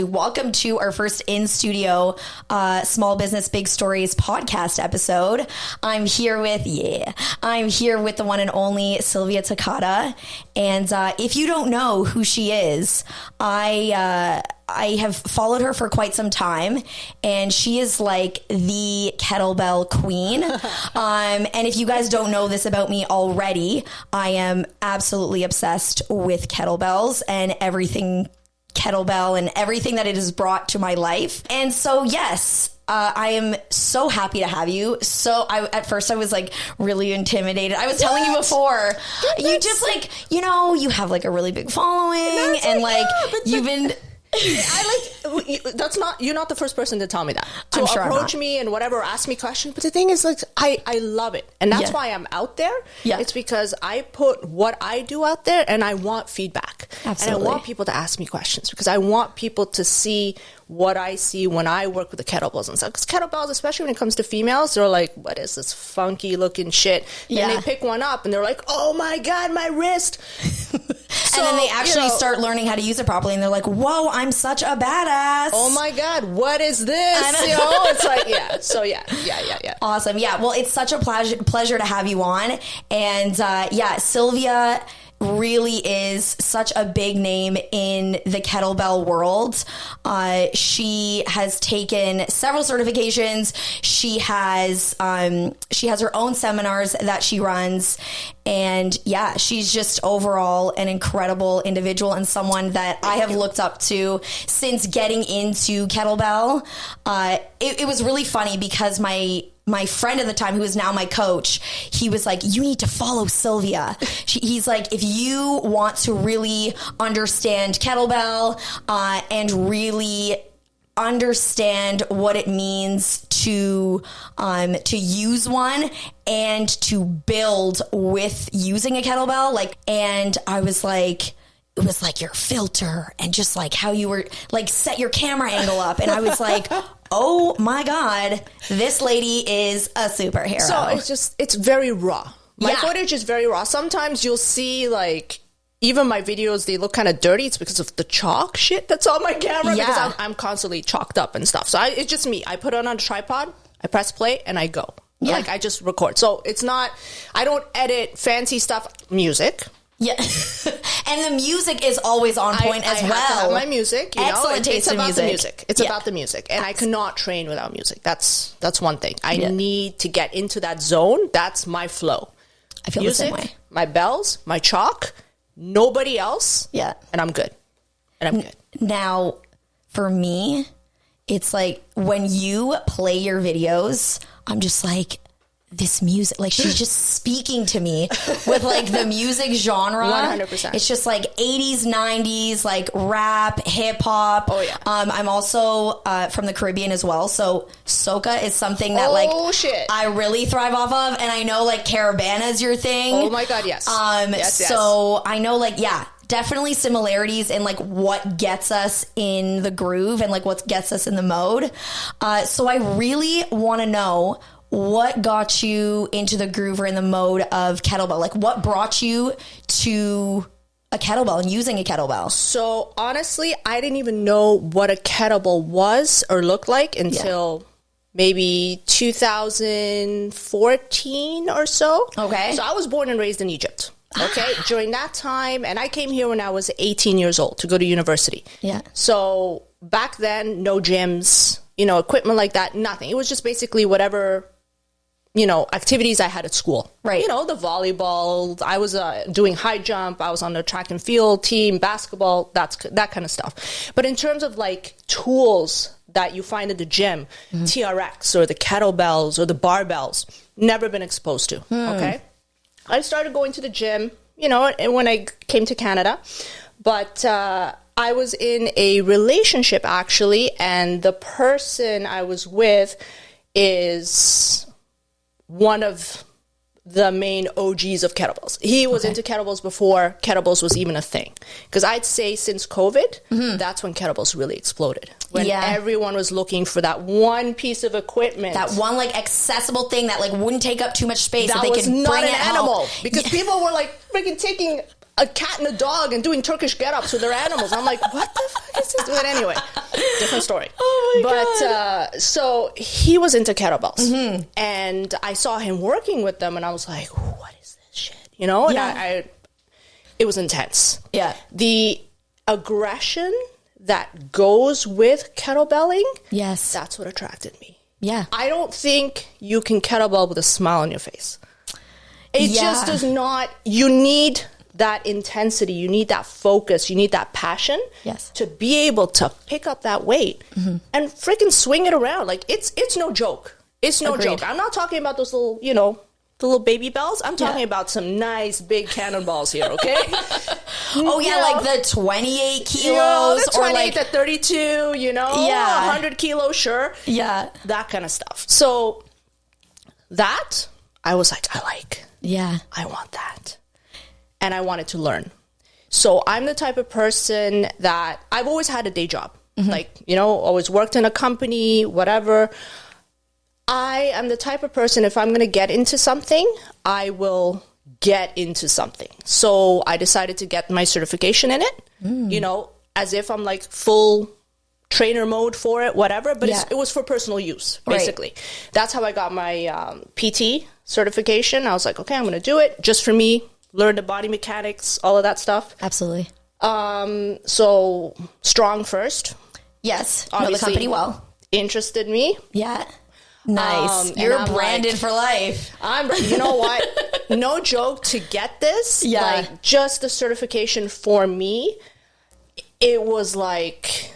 Welcome to our first in-studio Small Business Big Stories podcast episode. I'm here with the one and only Sylvia Takada. And if you don't know who she is, I have followed her for quite some time, and she is like the kettlebell queen. And if you guys don't know this about me already, I am absolutely obsessed with kettlebells and everything kettlebell and everything that it has brought to my life. And so, yes, I am so happy to have you. So at first I was like really intimidated. I was telling you before, you just like, you have like a really big following and like you've been... you're not the first person to tell me that. To approach me and whatever, ask me questions. But the thing is, like, I love it. And that's why I'm out there. Yeah. It's because I put what I do out there and I want feedback. Absolutely. And I want people to ask me questions because I want people to see what I see when I work with the kettlebells and stuff. Because kettlebells, especially when it comes to females, they're like, what is this funky looking shit? Yeah. And they pick one up and they're like, oh my God, my wrist. And then they actually start learning how to use it properly, and they're like, whoa, I'm such a badass. Oh my God, what is this? It's like, yeah. So yeah. Awesome. Yeah. Well, it's such a pleasure to have you on. And Sylvia really is such a big name in the kettlebell world. She has taken several certifications. She has her own seminars that she runs. And yeah, she's just overall an incredible individual and someone that I have looked up to since getting into kettlebell. It was really funny because my friend at the time, who is now my coach, he was like, you need to follow Sylvia. He's like, if you want to really understand kettlebell and really understand what it means to use one and to build with using a kettlebell, and I was like, it was like your filter and just like how you were like set your camera angle up. And I was like, oh my God, this lady is a superhero. So it's very raw. My footage is very raw. Sometimes you'll see like, even my videos, they look kind of dirty. It's because of the chalk shit that's on my camera because I'm constantly chalked up and stuff. So it's just me. I put it on a tripod, I press play, and I go. Yeah. Like I just record. So it's not, I don't edit fancy stuff, music. Yeah. And the music is always on point as well. I have my music, Excellent taste in music. It's about the music. And I cannot train without music. That's one thing. I need to get into that zone. That's my flow. I feel music, the same way. My bells, my chalk, nobody else. Yeah. And I'm good. Now, for me, it's like when you play your videos, I'm just like, this music, like she's just speaking to me with like the music genre. 100%. It's just like 80s, 90s, like rap, hip hop. Oh yeah. I'm also from the Caribbean as well. So soca is something that shit. I really thrive off of. And I know like Carabana is your thing. Oh my God, yes. So I know definitely similarities in like what gets us in the groove and like what gets us in the mode. So I really want to know, what got you into the groove or in the mode of kettlebell? Like what brought you to a kettlebell and using a kettlebell? So honestly, I didn't even know what a kettlebell was or looked like until maybe 2014 or so. Okay. So I was born and raised in Egypt. Okay. During that time, and I came here when I was 18 years old to go to university. Yeah. So back then, no gyms, equipment like that, nothing. It was just basically whatever activities I had at school. Right. The volleyball, I was doing high jump, I was on the track and field team, basketball, that kind of stuff. But in terms of like tools that you find at the gym, TRX or the kettlebells or the barbells, never been exposed to. Okay. I started going to the gym, when I came to Canada, but I was in a relationship actually, and the person I was with is one of the main OGs of kettlebells. He was into kettlebells before kettlebells was even a thing. Because I'd say since COVID, that's when kettlebells really exploded. When everyone was looking for that one piece of equipment. That one like accessible thing that like wouldn't take up too much space. That they was could not bring an it animal. Home. Because people were like freaking taking a cat and a dog and doing Turkish get-ups with their animals. I'm like, what the fuck is this? But anyway, different story. Oh my God. So he was into kettlebells, and I saw him working with them, and I was like, what is this shit? You know, and I it was intense. Yeah. The aggression that goes with kettlebelling, yes, that's what attracted me. Yeah. I don't think you can kettlebell with a smile on your face. It just does not. You need that intensity. You need that focus. You need that passion to be able to pick up that weight and freaking swing it around. Like, it's no joke. It's no joke. I'm not talking about those little, you know, the little baby bells. I'm talking about some nice big cannonballs here, okay? Like the 28 kilos. You know, the 28 or like to 32, you know? 100 kilos, sure. Yeah. That kind of stuff. So that, I was like, I want that. And I wanted to learn. So I'm the type of person that I've always had a day job. Like, you know, always worked in a company, whatever. I am the type of person, if I'm going to get into something, I will get into something. So I decided to get my certification in it, you know, as if I'm like full trainer mode for it, whatever. But it was for personal use, basically. Right. That's how I got my PT certification. I was like, okay, I'm going to do it just for me, learn the body mechanics, all of that stuff. Absolutely. So strong first. Yes. Know the company well. Interested me. Yeah. Nice. You're branded for life. You know what? No joke, to get this, like just the certification for me, it was like...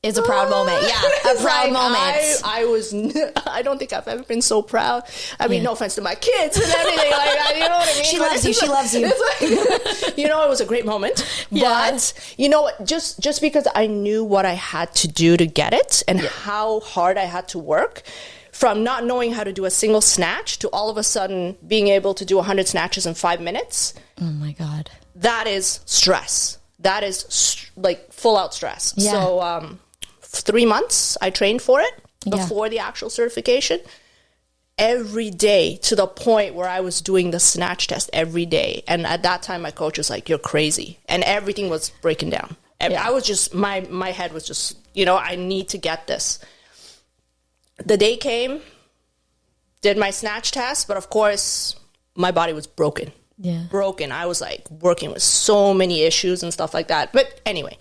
It's a proud moment. Yeah, a proud moment. I don't think I've ever been so proud. I mean, no offense to my kids and everything like that, you know what I mean? She loves you. She loves you. Like, you know, it was a great moment. Yeah. But, you know what, just because I knew what I had to do to get it and how hard I had to work, from not knowing how to do a single snatch to all of a sudden being able to do 100 snatches in 5 minutes. Oh, my God. That is stress. That is, like, full-out stress. Yeah. So, 3 months I trained for it before the actual certification, every day, to the point where I was doing the snatch test every day. And at that time, my coach was like, you're crazy. And everything was breaking down. I was just, my head was just, you know, I need to get this. The day came, did my snatch test, but of course, my body was broken. Yeah. Broken. I was like working with so many issues and stuff like that. But anyway,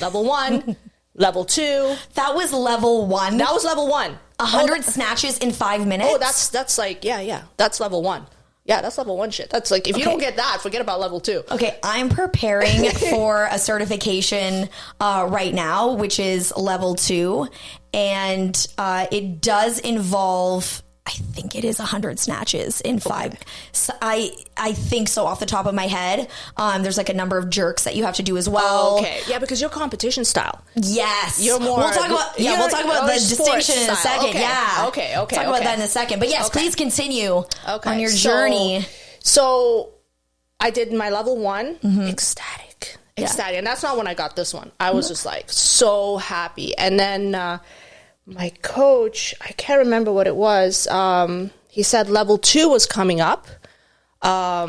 level 1... Level 2. That was level 1? That was level 1. 100 snatches in 5 minutes? Oh, that's like, yeah. That's level 1. Yeah, that's level 1 shit. That's like, if you don't get that, forget about level 2. Okay, I'm preparing for a certification right now, which is level 2. And it does involve... I think it is 100 snatches in 5. So I think so off the top of my head. There's like a number of jerks that you have to do as well. Oh, okay. Yeah, because you're competition style. Yes. You're more... We'll talk about the distinction in a second. Okay. Yeah. Okay. Talk about that in a second. But yes, please continue on your journey. So I did my level 1. Ecstatic. And that's not when I got this one. I was just like so happy. And then... my coach, I can't remember what it was. He said level 2 was coming up.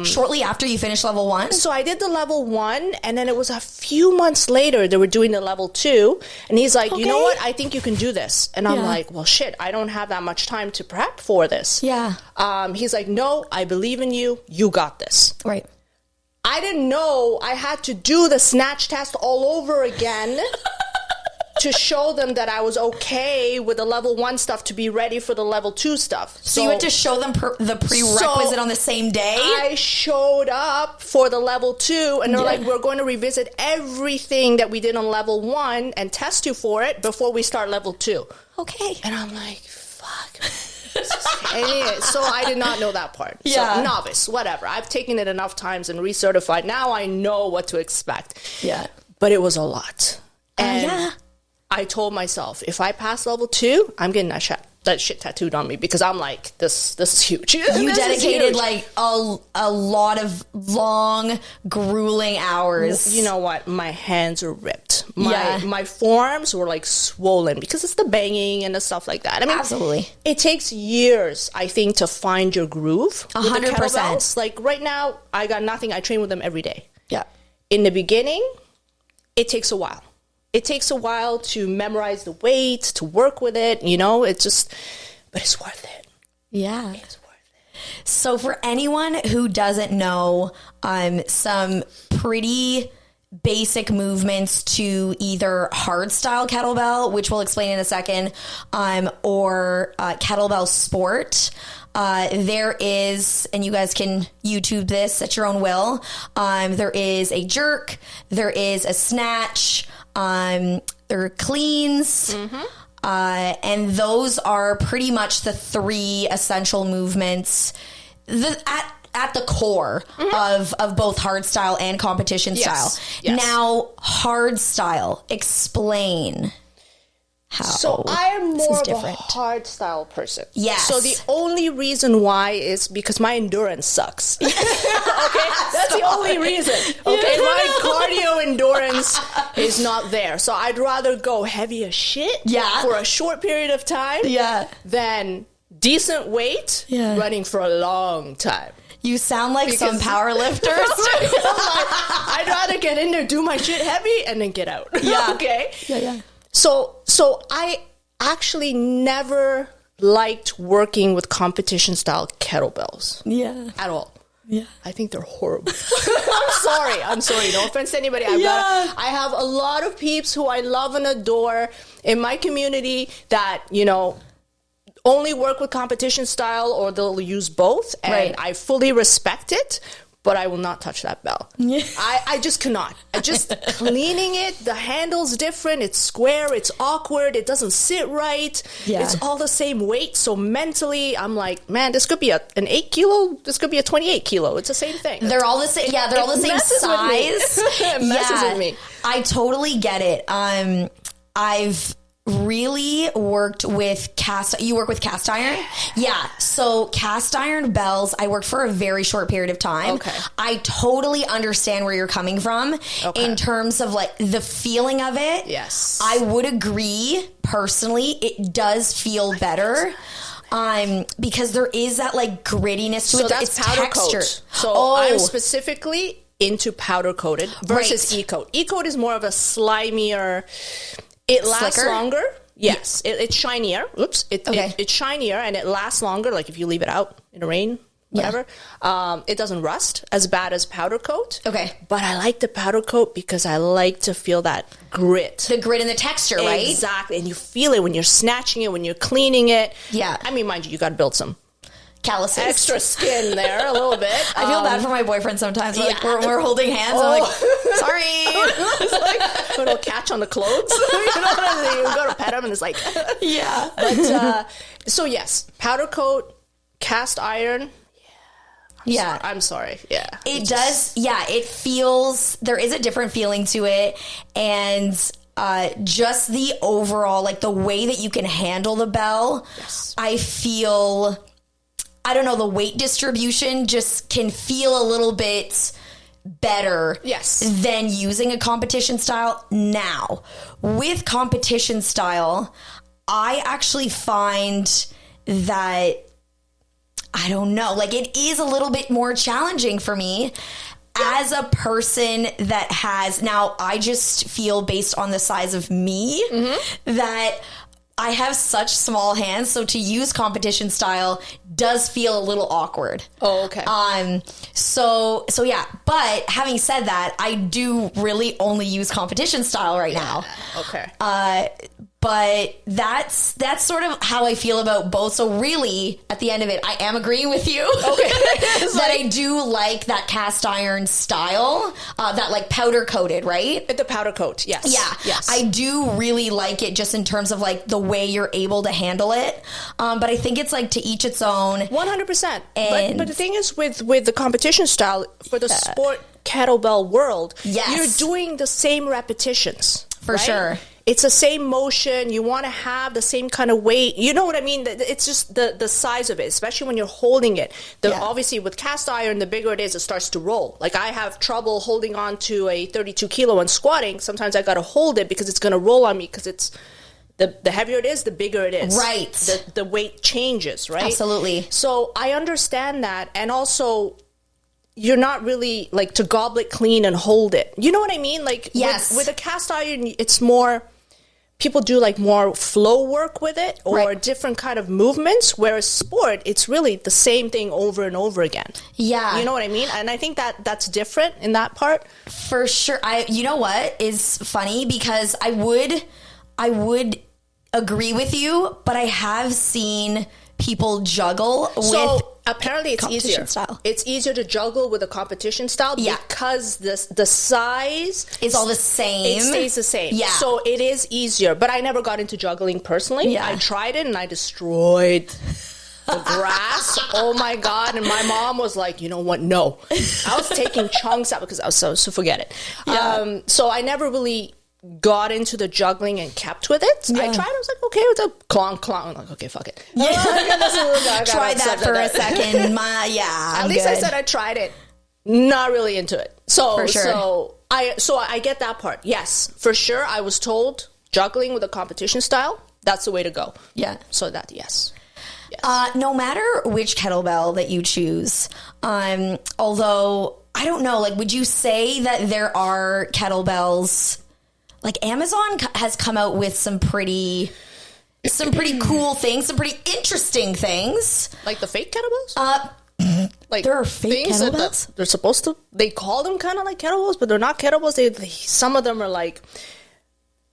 Shortly after you finished level 1? So I did the level 1, and then it was a few months later, they were doing the level 2. And he's like, you know what? I think you can do this. And I'm like, well, shit, I don't have that much time to prep for this. Yeah. He's like, no, I believe in you. You got this. Right. I didn't know I had to do the snatch test all over again. To show them that I was okay with the level 1 stuff to be ready for the level 2 stuff. So you had to show them the prerequisite on the same day? I showed up for the level 2, and they're like, we're going to revisit everything that we did on level 1 and test you for it before we start level 2. Okay. And I'm like, fuck. So I did not know that part. Yeah. So novice, whatever. I've taken it enough times and recertified. Now I know what to expect. Yeah. But it was a lot. And I told myself, if I pass level 2, I'm getting that shot. that shit tattooed on me because I'm like, this is huge. You This is dedicated huge. like a lot of long, grueling hours. You know what? My hands are ripped. Yeah. My forearms were like swollen because it's the banging and the stuff like that. I mean, Absolutely. It takes years, I think, to find your groove. 100%. With the kettlebells. Like right now, I got nothing. I train with them every day. Yeah. In the beginning, it takes a while. It takes a while to memorize the weight, to work with it, you know, it's just, but it's worth it. Yeah. It's worth it. So for anyone who doesn't know, some pretty basic movements to either hard style kettlebell, which we'll explain in a second, or kettlebell sport. There is, and you guys can YouTube this at your own will. There is a jerk, there is a snatch, there are cleans, and those are pretty much the three essential movements at the core of both hard style and competition style. Yes. Now, hard style, explain how. So I am more of different. a hard style person. Yes. So the only reason why is because my endurance sucks. Okay? That's the only reason. Okay? My cardio endurance is not there. So I'd rather go heavy as shit for a short period of time than decent weight running for a long time. You sound like some power lifters. I'd rather get in there, do my shit heavy, and then get out. Yeah. Okay? Yeah. So I actually never liked working with competition style kettlebells. Yeah. At all. Yeah. I think they're horrible. I'm sorry. No offense to anybody. I have a lot of peeps who I love and adore in my community that, you know, only work with competition style or they'll use both. And I fully respect it. But I will not touch that bell. Yeah. I just cannot. I just cleaning it. The handle's different. It's square. It's awkward. It doesn't sit right. Yeah. It's all the same weight. So mentally, I'm like, man, this could be an 8 kilo. This could be a 28 kilo. It's the same thing. They're all the same. Yeah, they're all the same size. It messes with me. I totally get it. I've really worked with you work with cast iron? Yeah. So cast iron bells, I worked for a very short period of time. Okay. I totally understand where you're coming from in terms of like the feeling of it. Yes. I would agree personally. It does feel better. Because there is that like grittiness to it. That's it's powder texture. coat. So I'm specifically into powder coated versus e-coat. E-coat is more of a slimier. It lasts longer. Yes. It's shinier. Oops. It's shinier and it lasts longer. Like if you leave it out in the rain, whatever. It doesn't rust as bad as powder coat. Okay. But I like the powder coat because I like to feel that grit. The grit and the texture, right? Exactly. And you feel it when you're snatching it, when you're cleaning it. Yeah. I mean, mind you got to build some calluses. Extra skin there a little bit. I feel bad for my boyfriend sometimes. Like we're holding hands. I'm like, sorry. It's like a little catch on the clothes. You know what I mean? You go to pet him and it's like, yeah. But so yes, powder coat, cast iron. I'm sorry. Yeah. It does. Yeah. It feels, there is a different feeling to it. And just the overall, like the way that you can handle the bell, I feel, I don't know, the weight distribution just can feel a little bit better than using a competition style. Now, with competition style, I actually find that, I don't know, like it is a little bit more challenging for me as a person that has, now I just feel based on the size of me that I have such small hands, so to use competition style does feel a little awkward. Oh, okay. So yeah. But having said that, I do really only use competition style right now. Okay. But that's sort of how I feel about both. So really, at the end of it, I am agreeing with you. Okay. That I do like that cast iron style, that like powder coated, right? The powder coat, yes. Yeah. Yes. I do really like it just in terms of like the way you're able to handle it. But I think it's like to each its own. 100%. But the thing is with the competition style, for the sport kettlebell world, you're doing the same repetitions. For sure. it's the same motion. You want to have the same kind of weight. You know what I mean? It's just the size of it, especially when you're holding it. Obviously, with cast iron, the bigger it is, it starts to roll. Like, I have trouble holding on to a 32 kilo and squatting. Sometimes I got to hold it because it's going to roll on me, because it's the heavier it is, the bigger it is. Right. The weight changes, right? Absolutely. So I understand that. And also, you're not really like to goblet clean and hold it. You know what I mean? Like, yes. With a cast iron, it's more, people do like more flow work with it, or different kind of movements, whereas sport, it's really the same thing over and over again. Yeah. You know what I mean? And I think that's different in that part. For sure. You know what is funny, because I would agree with you, but I have seen people juggle with apparently it's easier. Style. It's easier to juggle with a competition style because the size is all the same. It stays the same. Yeah. So it is easier. But I never got into juggling personally. Yeah. I tried it and I destroyed the grass. Oh my God. And my mom was like, you know what? No. I was taking chunks out because I was so forget it. Yeah. So I never really got into the juggling and kept with it. I tried. I was like, okay, with a clonk. I'm like, okay, fuck it. Yeah. Tried that for a second. At least I said I tried it. Not really into it. So for sure. So I get that part. Yes, for sure. I was told juggling with a competition style, that's the way to go. Yeah. So that yes. No matter which kettlebell that you choose, although I don't know, like, would you say that there are kettlebells? Like, Amazon has come out with some pretty cool things, some pretty interesting things. Like the fake kettlebells? Like, there are fake kettlebells? They're supposed to, they call them kind of like kettlebells, but they're not kettlebells. Some of them are like,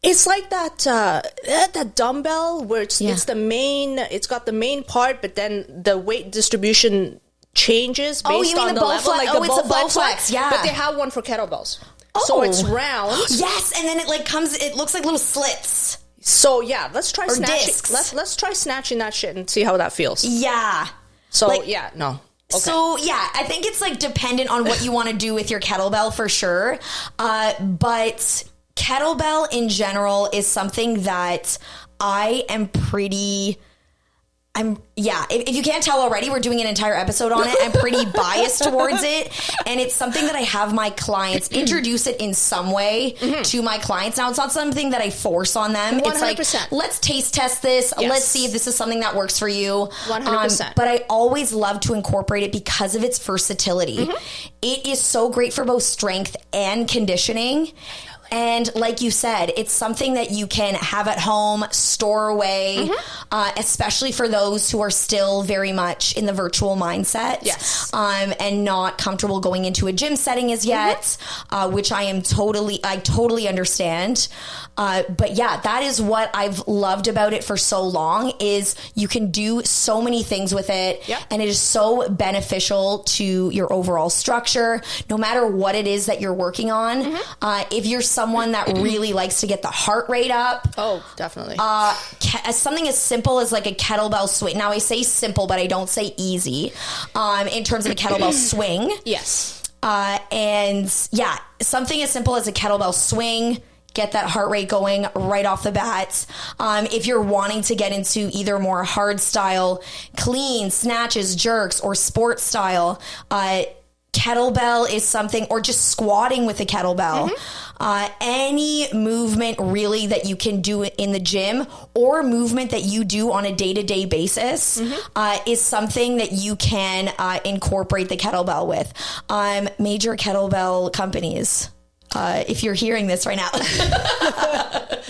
it's like that dumbbell where it's got the main part, but then the weight distribution changes based on the level. Like the it's a Bowflex, yeah. But they have one for kettlebells. Oh. So it's round. Yes, and then it it looks like little slits. So yeah, let's try snatching. Discs. Let's try snatching that shit and see how that feels. Yeah. So no. Okay. So yeah, I think it's like dependent on what you want to do with your kettlebell for sure. But kettlebell in general is something that I am pretty... if you can't tell already, we're doing an entire episode on it. I'm pretty biased towards it. And it's something that I have my clients introduce it in some way to my clients. Now, it's not something that I force on them. 100%. It's like, let's taste test this. Yes. Let's see if this is something that works for you. 100%. But I always love to incorporate it because of its versatility. It is so great for both strength and conditioning. And like you said, it's something that you can have at home, store away, especially for those who are still very much in the virtual mindset. Yes. And not comfortable going into a gym setting as yet, which I totally understand. But yeah, that is what I've loved about it for so long, is you can do so many things with it. Yep. And it is so beneficial to your overall structure, no matter what it is that you're working on. If you're someone that really likes to get the heart rate up. Oh, definitely. Something as simple as like a kettlebell swing. Now, I say simple, but I don't say easy in terms of a kettlebell swing. Yes. And yeah, something as simple as a kettlebell swing, get that heart rate going right off the bat. If you're wanting to get into either more hard style, clean, snatches, jerks, or sports style, kettlebell is something, or just squatting with a kettlebell. Any movement really that you can do in the gym, or movement that you do on a day-to-day basis, is something that you can incorporate the kettlebell with. Major kettlebell companies, if you're hearing this right now.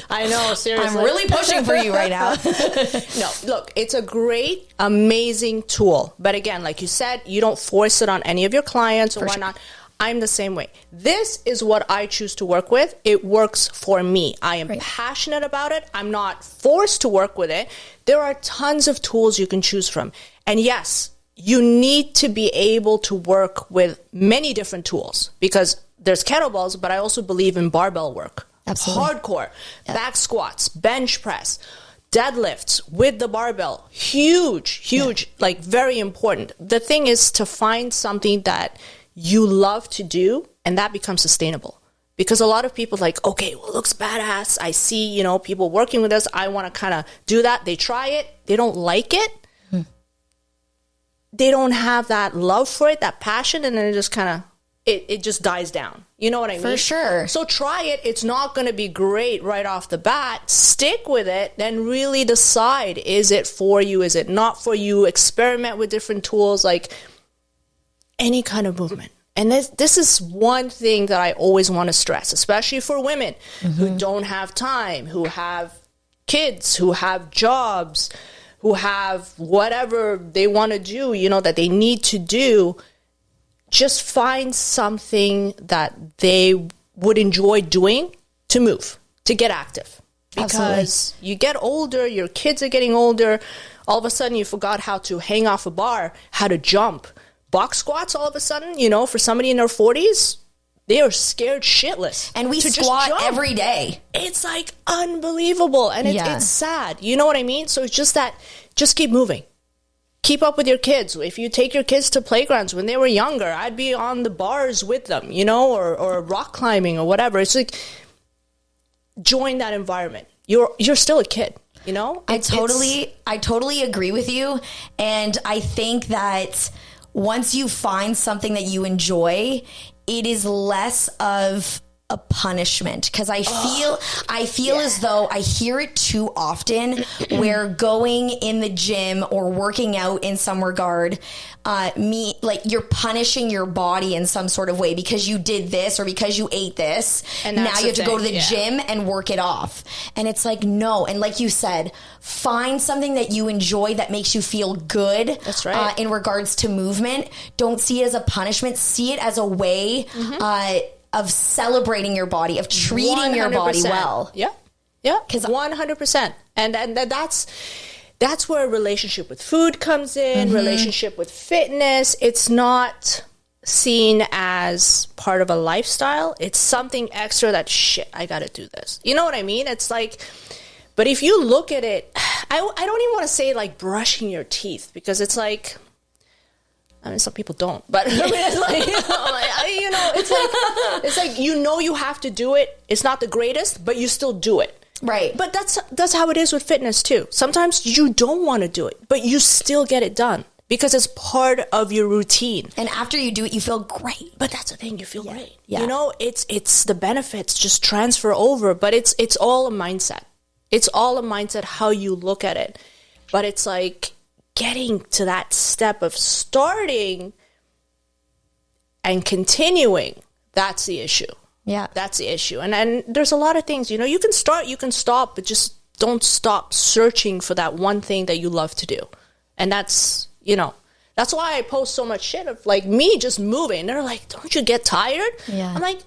I know, seriously. I'm really pushing for you right now. No, look, it's a great, amazing tool. But again, like you said, you don't force it on any of your clients or whatnot. I'm the same way. This is what I choose to work with. It works for me. I am passionate about it. I'm not forced to work with it. There are tons of tools you can choose from. And yes, you need to be able to work with many different tools, because there's kettlebells, but I also believe in barbell work. Absolutely. Hardcore, back squats, bench press, deadlifts with the barbell. Huge, like very important. The thing is to find something that you love to do, and that becomes sustainable. Because a lot of people like, okay, well, it looks badass. I see, you know, people working with us. I want to kind of do that. They try it. They don't like it. They don't have that love for it, that passion. And then it just kind of, it just dies down. You know what I mean? For sure. So try it. It's not going to be great right off the bat. Stick with it. Then really decide, is it for you? Is it not for you? Experiment with different tools, like any kind of movement. And this is one thing that I always want to stress, especially for women who don't have time, who have kids, who have jobs, who have whatever they want to do, you know, that they need to do. Just find something that they would enjoy doing to move, to get active. Because you get older, your kids are getting older, all of a sudden you forgot how to hang off a bar, how to jump. Box squats, all of a sudden, you know, for somebody in their 40s, they are scared shitless. And we squat every day. It's like unbelievable. And it's sad. You know what I mean? So it's just that, just keep moving. Keep up with your kids. If you take your kids to playgrounds when they were younger, I'd be on the bars with them, you know, or rock climbing or whatever. It's like, join that environment. You're still a kid, you know? I totally agree with you. And I think that once you find something that you enjoy, it is less of a punishment, because I feel as though I hear it too often where going in the gym or working out in some regard, you're punishing your body in some sort of way because you did this or because you ate this, and now you have to go to the gym and work it off. And it's like, no. And like you said, find something that you enjoy that makes you feel good. That's right. In regards to movement. Don't see it as a punishment. See it as a way of celebrating your body, of treating 100%. Your body well. Yeah. Yeah. 100%. And that's where a relationship with food comes in, relationship with fitness. It's not seen as part of a lifestyle. It's something extra that, shit, I got to do this. You know what I mean? It's like, but if you look at it, I don't even want to say like brushing your teeth, because it's like, I mean, some people don't, but I mean, it's like, it's like, you know, you have to do it. It's not the greatest, but you still do it. Right. But that's how it is with fitness too. Sometimes you don't want to do it, but you still get it done because it's part of your routine. And after you do it, you feel great. But that's the thing, you feel great. Yeah. You know, it's the benefits just transfer over, but it's all a mindset. It's all a mindset, how you look at it. But it's like, getting to that step of starting and continuing, that's the issue. Yeah. That's the issue. And there's a lot of things, you know, you can start, you can stop, but just don't stop searching for that one thing that you love to do. And that's, you know, that's why I post so much shit of like me just moving. They're like, don't you get tired? Yeah. I'm like,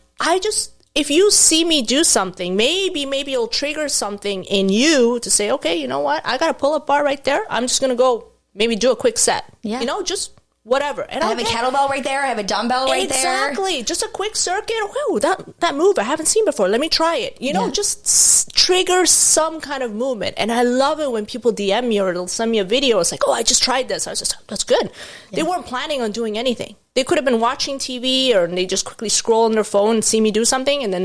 if you see me do something, maybe it'll trigger something in you to say, okay, you know what? I got a pull-up bar right there. I'm just going to go maybe do a quick set. Yeah. You know, just whatever. And I have a kettlebell right there. I have a dumbbell right there. Exactly. Just a quick circuit. Whoa, that move I haven't seen before. Let me try it. You know, just trigger some kind of movement. And I love it when people DM me or they'll send me a video. It's like, oh, I just tried this. I was just, that's good. Yeah. They weren't planning on doing anything. They could have been watching TV, or they just quickly scroll on their phone and see me do something, and then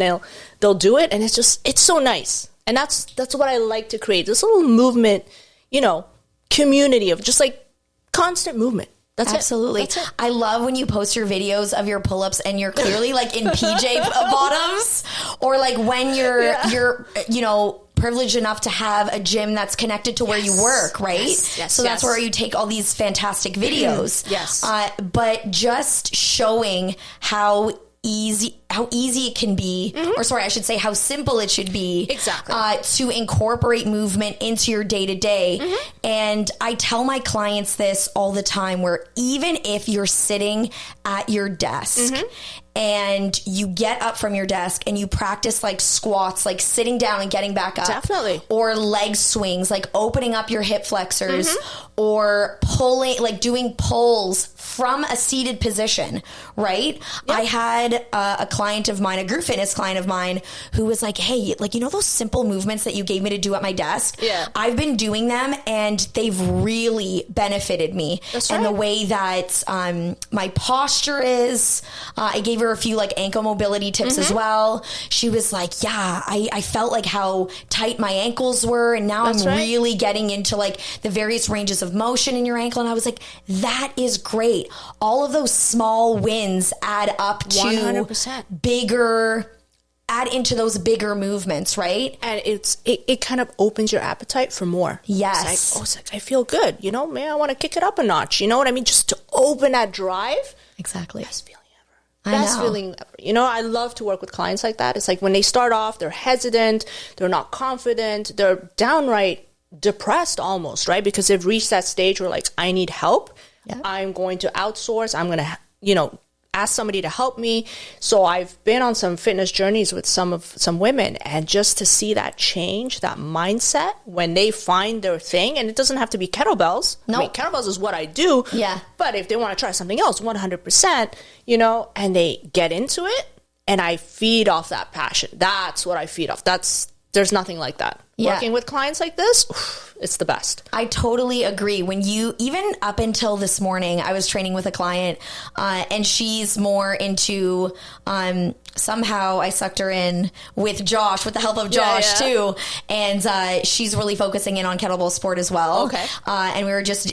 they'll do it. And it's so nice. And that's what I like to create. This little movement, you know, community of just like constant movement. That's absolutely. That's it. I love when you post your videos of your pull-ups and you're clearly like in PJ bottoms, or like when you're you know, privileged enough to have a gym that's connected to where you work, right? Yes, so that's where you take all these fantastic videos. Yes. But just showing how easy it can be, or sorry, I should say how simple it should be, exactly, to incorporate movement into your day-to-day. And I tell my clients this all the time, where even if you're sitting at your desk and you get up from your desk and you practice like squats, like sitting down and getting back up, definitely, or leg swings, like opening up your hip flexors, or pulling, like doing pulls from a seated position, right? Yep. I had a client of mine, a group fitness client of mine, who was like, hey, like, you know those simple movements that you gave me to do at my desk? Yeah. I've been doing them and they've really benefited me. That's right. And the way that my posture is, I gave gave her a few like ankle mobility tips as well. She was like, yeah, I felt like how tight my ankles were, and now I'm really getting into like the various ranges of motion in your ankle. And I was like, that is great. All of those small wins add up to 100%. Add into those bigger movements, right? And it kind of opens your appetite for more. Yes. It's like, I feel good. You know, man, I want to kick it up a notch. You know what I mean? Just to open that drive. Exactly. Best feeling ever. Best feeling ever. You know, I love to work with clients like that. It's like when they start off, they're hesitant, they're not confident, they're downright depressed almost, right? Because they've reached that stage where like, I need help. Yeah. I'm going to outsource. I'm going to, you know, ask somebody to help me. So I've been on some fitness journeys with some women, and just to see that change, that mindset when they find their thing, and it doesn't have to be kettlebells. No, I mean, kettlebells is what I do. Yeah. But if they want to try something else, 100%, you know, and they get into it, and I feed off that passion. That's what I feed off. There's nothing like that. Yeah. Working with clients like this, it's the best. I totally agree. When you, even up until this morning, I was training with a client, and she's more into, somehow I sucked her in with Josh, with the help of Josh too. And, she's really focusing in on kettlebell sport as well. Okay. And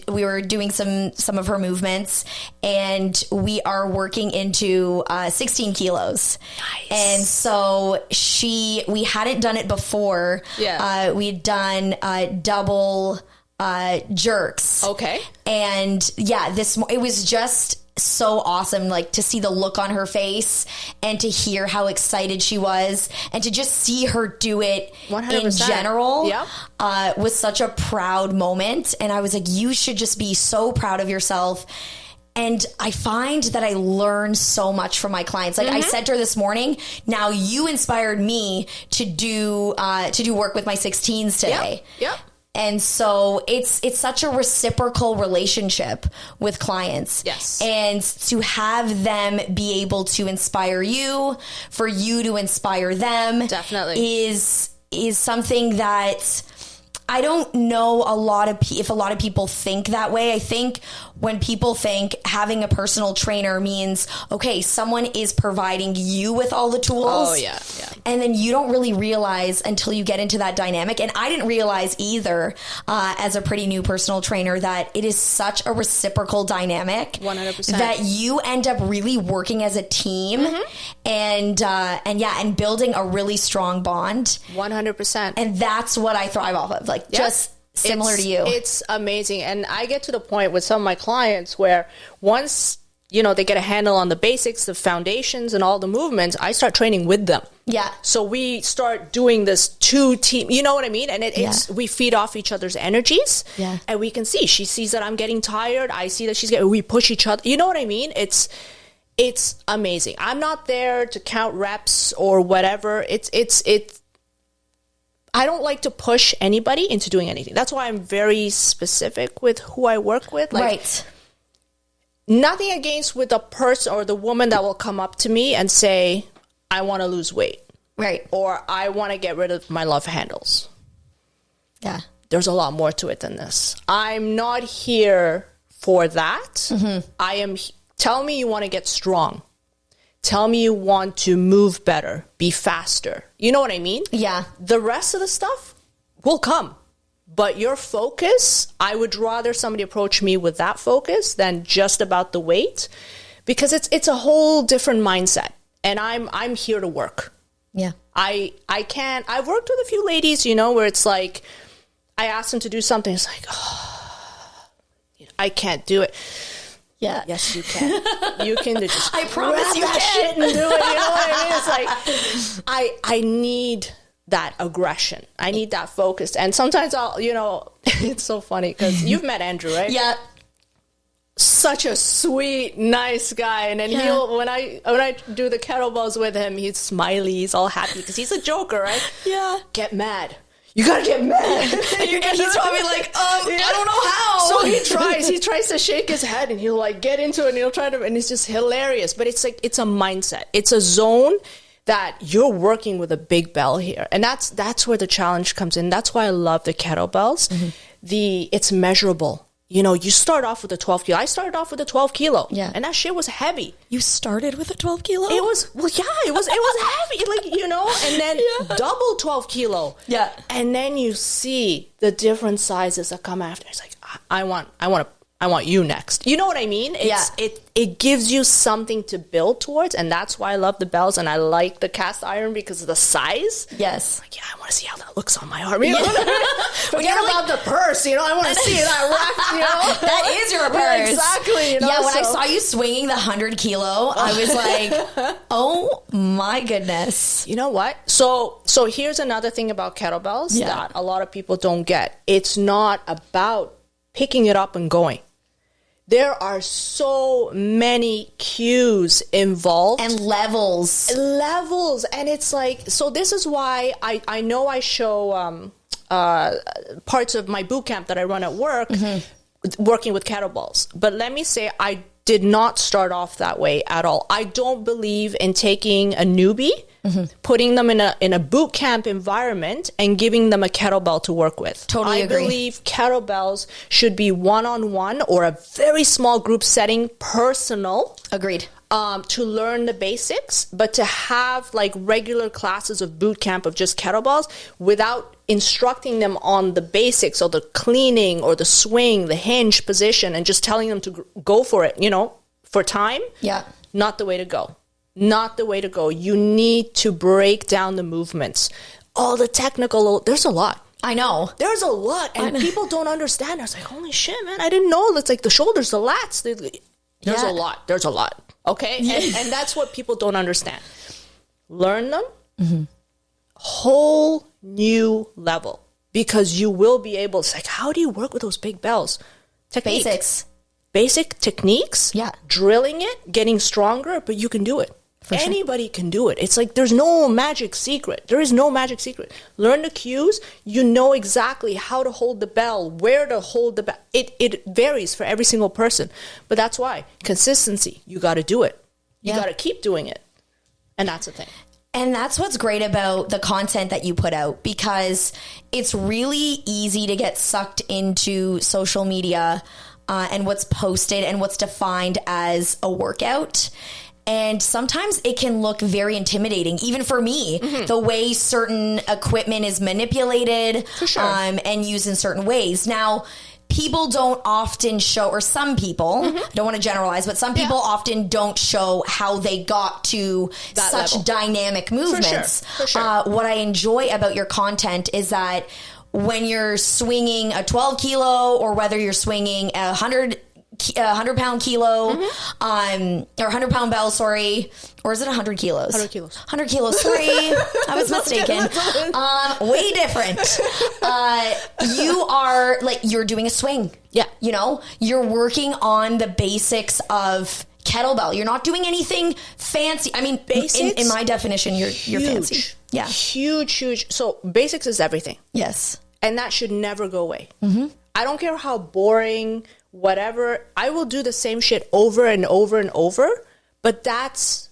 we were doing some of her movements, and we are working into, 16 kilos. Nice. And so we hadn't done it before. Yeah. We'd done double jerks. Okay. And yeah, it was just so awesome, like to see the look on her face and to hear how excited she was, and to just see her do it 100%. In general was such a proud moment. And I was like, you should just be so proud of yourself. And I find that I learn so much from my clients. Like I said to her this morning, now you inspired me to do work with my 16s today. Yep. And so it's such a reciprocal relationship with clients. Yes. And to have them be able to inspire you, for you to inspire them, definitely is something that I don't know if a lot of people think that way. I think when people think having a personal trainer means, okay, someone is providing you with all the tools. Oh, yeah. And then you don't really realize until you get into that dynamic. And I didn't realize either, as a pretty new personal trainer, that it is such a reciprocal dynamic. 100%. That you end up really working as a team and building a really strong bond. 100%. And that's what I thrive off of. Like, just similar to you. It's amazing. And I get to the point with some of my clients where once, you know, they get a handle on the basics, the foundations and all the movements, I start training with them. Yeah. So we start doing this two-team, you know what I mean? And we feed off each other's energies. Yeah. And we can see, she sees that I'm getting tired. I see that we push each other. You know what I mean? It's amazing. I'm not there to count reps or whatever. I don't like to push anybody into doing anything. That's why I'm very specific with who I work with. Like, right. Nothing against with the person or the woman that will come up to me and say, I want to lose weight. Right. Or I want to get rid of my love handles. Yeah. There's a lot more to it than this. I'm not here for that. Mm-hmm. Tell me you want to get strong. Tell me you want to move better, be faster. You know what I mean? Yeah. The rest of the stuff will come. But your focus, I would rather somebody approach me with that focus than just about the weight, because it's a whole different mindset. And I'm here to work. Yeah. I've worked with a few ladies, you know, where it's like, I ask them to do something. It's like, I can't do it. Yeah. Yes, you can. You can just I promise you that can. shit and do it. You know what I mean? It's like, I need that aggression. I need that focus. And sometimes I'll, you know, it's so funny because you've met Andrew, right? Yeah. Such a sweet, nice guy. And then when I do the kettlebells with him, he's smiley, he's all happy because he's a joker, right? Yeah. Get mad. You gotta get mad. And he's probably like, I don't know how. So he tries to shake his head and he'll like get into it and he'll try to, and it's just hilarious. But it's like, it's a mindset. It's a zone that you're working with a big bell here. And that's where the challenge comes in. That's why I love the kettlebells. Mm-hmm. It's measurable. you start off with a 12 kilo. I started off with a 12 kilo. Yeah. And that shit was heavy. You started with a 12 kilo? It was heavy, and then double 12 kilo. Yeah. And then you see the different sizes that come after. It's like, I want you next. You know what I mean? It gives you something to build towards, and that's why I love the bells, and I like the cast iron because of the size. Yes. Like, I want to see how that looks on my arm. Forget about the purse. I want to see that rack. That is your purse. Yeah, exactly. Yeah, when I saw you swinging the 100 kilo, I was like, oh my goodness. You know what? So here's another thing about kettlebells that a lot of people don't get. It's not about picking it up and going. There are so many cues involved. And levels. And it's like, so this is why I know I show parts of my boot camp that I run at work, working with kettlebells. But let me say, I did not start off that way at all. I don't believe in taking a newbie, putting them in a boot camp environment and giving them a kettlebell to work with. Totally agree. I believe kettlebells should be one-on-one or a very small group setting, personal. Agreed. To learn the basics, but to have like regular classes of boot camp of just kettlebells without instructing them on the basics or the cleaning or the swing, the hinge position, and just telling them to go for it, for time. Yeah. Not the way to go. Not the way to go. You need to break down the movements. All the technical, there's a lot. I know. There's a lot. And people don't understand. I was like, holy shit, man. I didn't know. It's like the shoulders, the lats. There's a lot. There's a lot. Okay? And that's what people don't understand. Learn them. Whole new level. Because you will be able, it's like, how do you work with those big bells? Technique. Basic techniques. Yeah. Drilling it, getting stronger, but you can do it. Anybody can do it. It's like there's no magic secret. There is no magic secret. Learn the cues. You know exactly how to hold the bell, where to hold the bell. It varies for every single person. But that's why. Consistency. You got to do it. You got to keep doing it. And that's the thing. And that's what's great about the content that you put out, because it's really easy to get sucked into social media and what's posted and what's defined as a workout. And sometimes it can look very intimidating, even for me, the way certain equipment is manipulated and used in certain ways. Now, people don't often show, or some people, I don't want to generalize, but some people often don't show how they got to that such level. Dynamic movements. For sure. What I enjoy about your content is that when you're swinging a 12 kilo or whether you're swinging a 100-pound kilo, or 100-pound bell, sorry. Or is it 100 kilos? 100 kilos. 100 kilos, sorry. I was mistaken. Way different. You are, you're doing a swing. Yeah. You're working on the basics of kettlebell. You're not doing anything fancy. I mean, basics, in my definition, you're fancy. Yeah. Huge. So basics is everything. Yes. And that should never go away. I don't care how boring, whatever. I will do the same shit over and over and over, but that's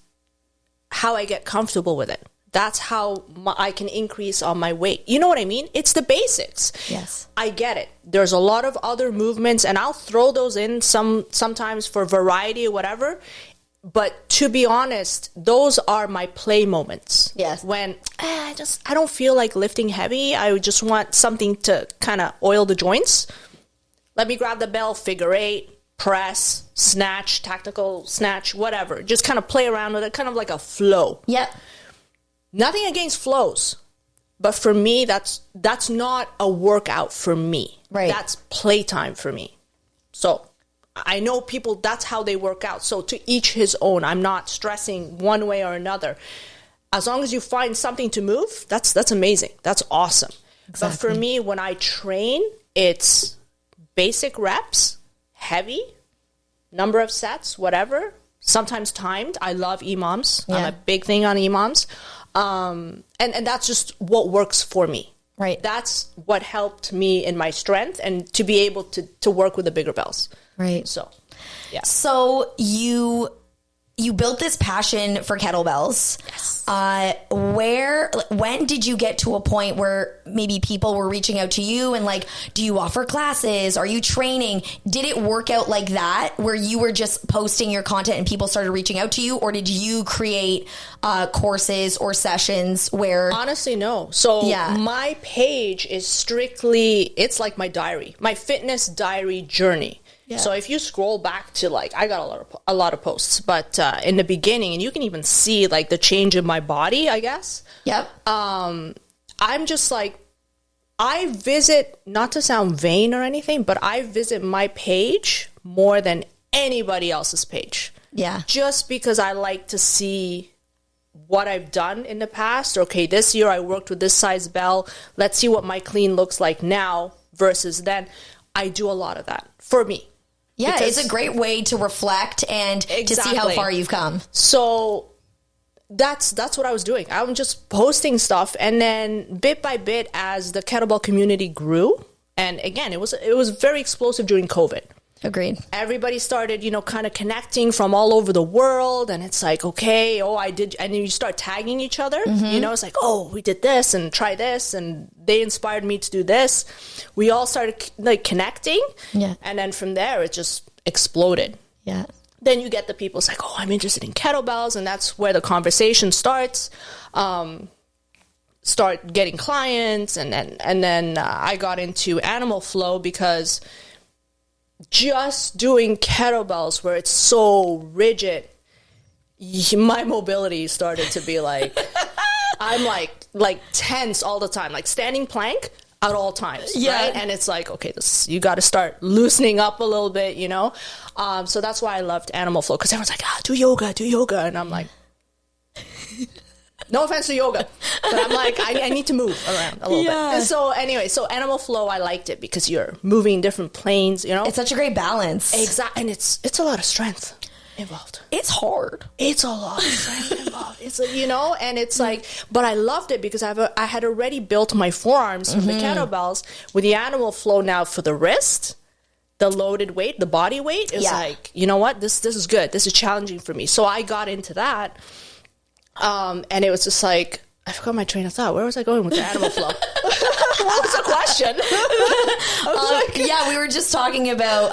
how I get comfortable with it. That's how I can increase on my weight. You know what I mean? It's the basics. Yes. I get it. There's a lot of other movements, and I'll throw those in sometimes for variety or whatever. But to be honest, those are my play moments. Yes. When I don't feel like lifting heavy. I just want something to kind of oil the joints. Let me grab the bell, figure eight, press, snatch, tactical snatch, whatever. Just kind of play around with it, kind of like a flow. Yep. Nothing against flows. But for me, that's not a workout for me. Right. That's playtime for me. So I know people, that's how they work out. So to each his own. I'm not stressing one way or another. As long as you find something to move, that's amazing. That's awesome. Exactly. But for me, when I train, it's basic reps, heavy, number of sets, whatever. Sometimes timed. I love EMOMs. I'm a big thing on EMOMs. And that's just what works for me. Right. That's what helped me in my strength and to be able to work with the bigger bells. Right. So, yeah. So you you built this passion for kettlebells. Yes. When did you get to a point where maybe people were reaching out to you and like, do you offer classes? Are you training? Did it work out like that where you were just posting your content and people started reaching out to you? Or did you create courses or sessions where... Honestly, no. So my page is strictly, it's like my diary, my fitness diary journey. Yeah. So if you scroll back to like, I got a lot of posts, but in the beginning, and you can even see like the change in my body, I guess. Yep. I'm just like, I visit, not to sound vain or anything, but I visit my page more than anybody else's page. Yeah. Just because I like to see what I've done in the past. Okay, this year I worked with this size bell. Let's see what my clean looks like now versus then. I do a lot of that for me. Yeah, it's a great way to reflect and to see how far you've come. So that's what I was doing. I'm just posting stuff, and then bit by bit, as the kettlebell community grew, and again, it was very explosive during COVID. Agreed. Everybody started, kind of connecting from all over the world, and it's like, okay, I did, and then you start tagging each other. It's like, oh, we did this and try this, and they inspired me to do this. We all started like connecting, and then from there it just exploded. Yeah. Then you get the people, it's like, oh, I'm interested in kettlebells, and that's where the conversation starts. Start getting clients, and then I got into animal flow because just doing kettlebells where it's so rigid, my mobility started to be like, I'm like tense all the time, like standing plank at all times. Yeah. Right? And it's like, okay, you got to start loosening up a little bit, So that's why I loved animal flow, because everyone's like, do yoga. And I'm like, no offense to yoga, but I'm like, I need to move around a little bit. And so anyway, animal flow, I liked it because you're moving different planes, It's such a great balance. Exactly. And it's a lot of strength involved. It's hard. It's a lot of strength involved. It's and it's like, but I loved it because I had already built my forearms for the kettlebells. With the animal flow now for the wrist, the loaded weight, the body weight is like, you know what, this is good. This is challenging for me. So I got into that. And it was just like, I forgot my train of thought. Where was I going with the animal flow? What was the question? We were just talking about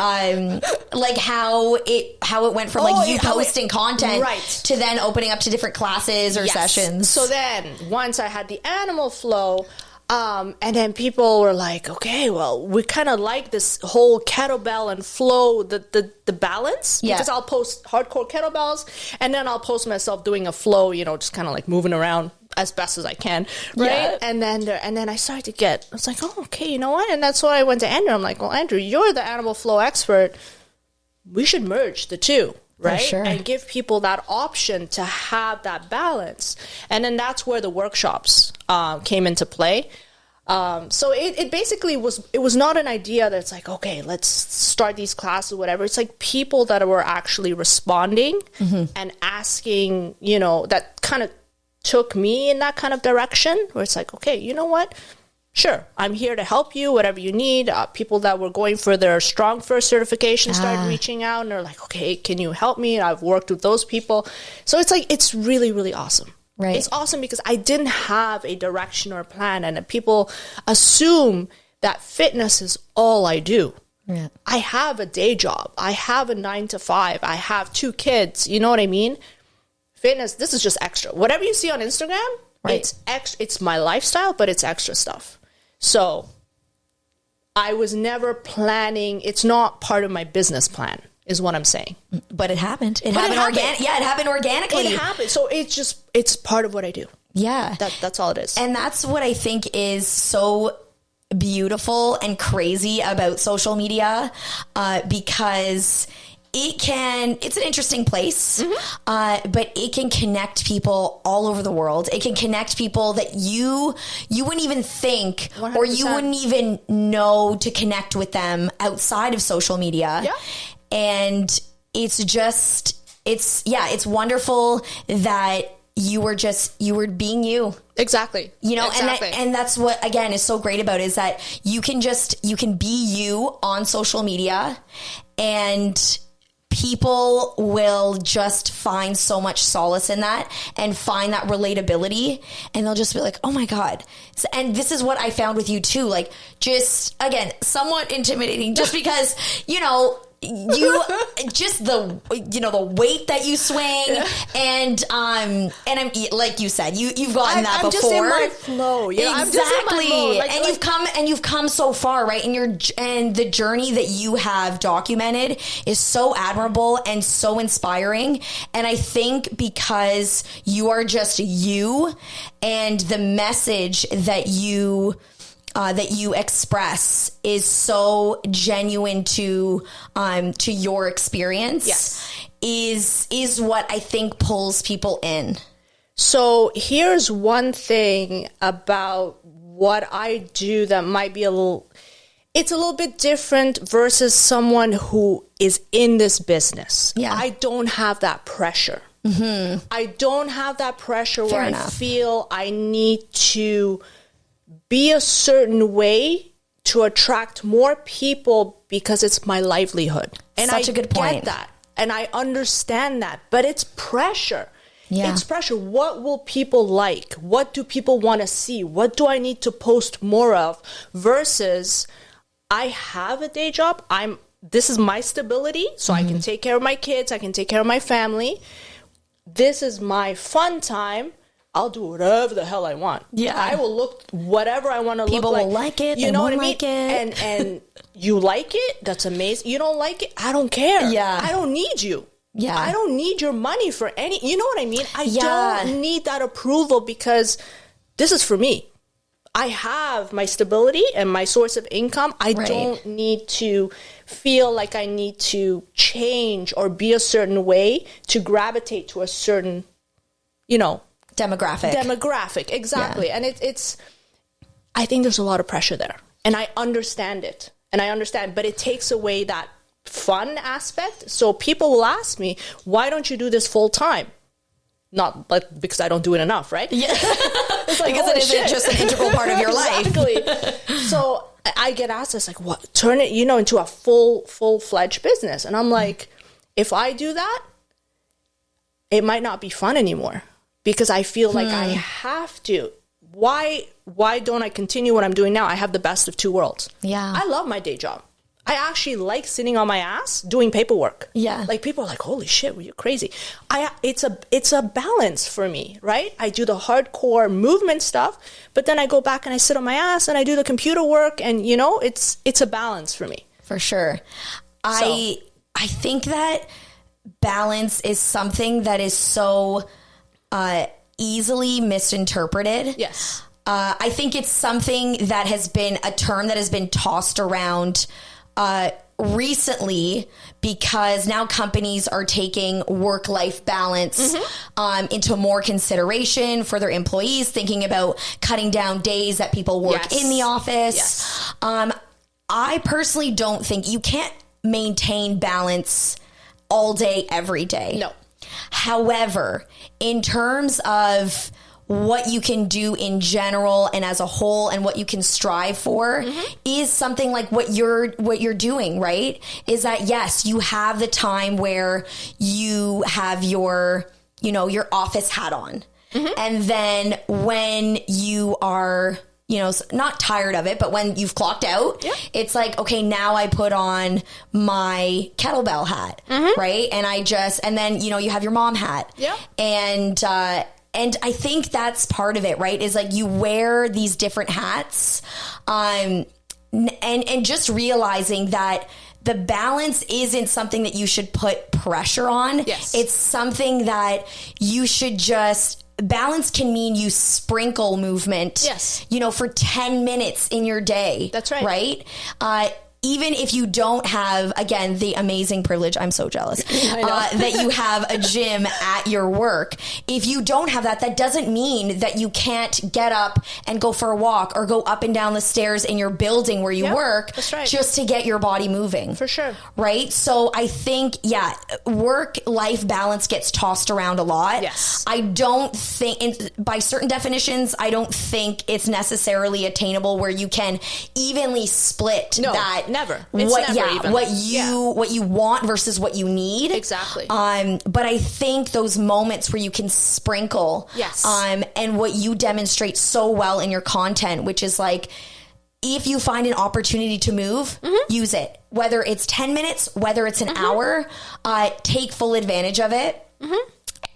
like how it went from like you posting content to then opening up to different classes or sessions. So then once I had the animal flow, and then people were like, okay, well, we kind of like this whole kettlebell and flow, the balance. Yeah. Because I'll post hardcore kettlebells, and then I'll post myself doing a flow, just kind of like moving around as best as I can, right? Yeah. And then I started I was like, oh, okay, you know what? And that's why I went to Andrew. I'm like, well, Andrew, you're the animal flow expert. We should merge the two. Right? Sure. And give people that option to have that balance. And then that's where the workshops came into play. So it basically was not an idea that's like, okay, let's start these classes or whatever. It's like people that were actually responding and asking, that kind of took me in that kind of direction where it's like, okay, you know what? Sure, I'm here to help you, whatever you need. People that were going for their Strong First certification started reaching out, and they're like, okay, can you help me? I've worked with those people. So it's like, it's really, really awesome. Right. It's awesome because I didn't have a direction or plan, and people assume that fitness is all I do. Yeah. I have a day job. I have a 9 to 5. I have 2 kids. You know what I mean? Fitness, this is just extra. Whatever you see on Instagram, it's extra. It's my lifestyle, but it's extra stuff. So I was never planning. It's not part of my business plan, is what I'm saying. But it happened. It happened organically. Yeah, it happened organically. It happened. So it's part of what I do. Yeah. That's all it is. And that's what I think is so beautiful and crazy about social media, because it's an interesting place, but it can connect people all over the world. It can connect people that you wouldn't even think 100%. Or you wouldn't even know to connect with them outside of social media. Yeah. And it's wonderful that you were being you. Exactly. Exactly. And that's what, again, is so great about it, is that you can be you on social media, and people will just find so much solace in that and find that relatability, and they'll just be like, oh my God. And this is what I found with you too. Like, just, again, somewhat intimidating just because, you just the weight that you swing, and I'm like you said, you've gotten that before. I'm just in my flow. Exactly. And you've come so far, right? And the journey that you have documented is so admirable and so inspiring. And I think because you are just you, and the message that you express is so genuine to your experience. Yes. is what I think pulls people in. So here's one thing about what I do that might be it's a little bit different versus someone who is in this business. Yeah. I don't have that pressure. Mm-hmm. I don't have that pressure where I feel I need to be a certain way to attract more people because it's my livelihood. And Such a good point. I get that. And I understand that. But it's pressure. Yeah. It's pressure. What will people like? What do people want to see? What do I need to post more of? Versus I have a day job. This is my stability. So I can take care of my kids. I can take care of my family. This is my fun time. I'll do whatever the hell I want. Yeah. I will look whatever I want to look like. People will like it. You know what I mean? Like it. And you like it? That's amazing. You don't like it? I don't care. Yeah. I don't need you. Yeah. I don't need your money for any, you know what I mean? I don't need that approval because this is for me. I have my stability and my source of income. I don't need to feel like I need to change or be a certain way to gravitate to a certain, demographic. Exactly. Yeah. And it's I think there's a lot of pressure there, and I understand it, but it takes away that fun aspect. So people will ask me, why don't you do this full time? Not like because I don't do it enough, right? Yeah. It's like, because it isn't just an integral part of your life. Exactly. So I get asked this, like, what? Turn it, into a full-fledged business. And I'm like, if I do that, it might not be fun anymore because I feel like I have to. Why don't I continue what I'm doing now? I have the best of two worlds. Yeah. I love my day job. I actually like sitting on my ass doing paperwork. Yeah. Like people are like, holy shit, you're crazy. It's a balance for me, right? I do the hardcore movement stuff, but then I go back and I sit on my ass and I do the computer work, and it's a balance for me. For sure. I think that balance is something that is so easily misinterpreted. Yes. I think it's something that has been a term that has been tossed around recently because now companies are taking work-life balance into more consideration for their employees, thinking about cutting down days that people work in the office. Yes. I personally don't think you can't maintain balance all day, every day. No. However, in terms of what you can do in general and as a whole and what you can strive for is something like what you're doing, right? Is that, yes, you have the time where you have your office hat on. And then when you are, not tired of it, but when you've clocked out, it's like, okay, now I put on my kettlebell hat, right? And then, you have your mom hat. Yeah. And I think that's part of it, right? Is like you wear these different hats, and just realizing that the balance isn't something that you should put pressure on. Yes. It's something that you should balance can mean you sprinkle movement. Yes. For 10 minutes in your day. That's right. Right? Even if you don't have, again, the amazing privilege, I'm so jealous, that you have a gym at your work. If you don't have that, that doesn't mean that you can't get up and go for a walk or go up and down the stairs in your building where you work just to get your body moving. For sure. Right? So I think, work-life balance gets tossed around a lot. Yes. I don't think, by certain definitions, I don't think it's necessarily attainable where you can evenly split that never. It's never even. What you want versus what you need. Exactly. But I think those moments where you can sprinkle, yes, and what you demonstrate so well in your content, which is like, if you find an opportunity to move, use it. Whether it's 10 minutes, whether it's an hour, take full advantage of it.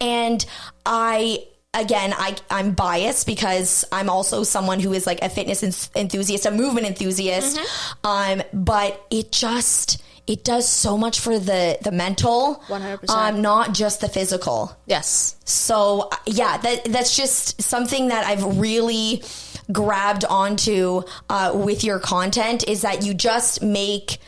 And I'm biased because I'm also someone who is like a fitness enthusiast, a movement enthusiast. But it does so much for the mental, 100%. Not just the physical. Yes. So yeah, that's just something that I've really grabbed onto with your content, is that you just make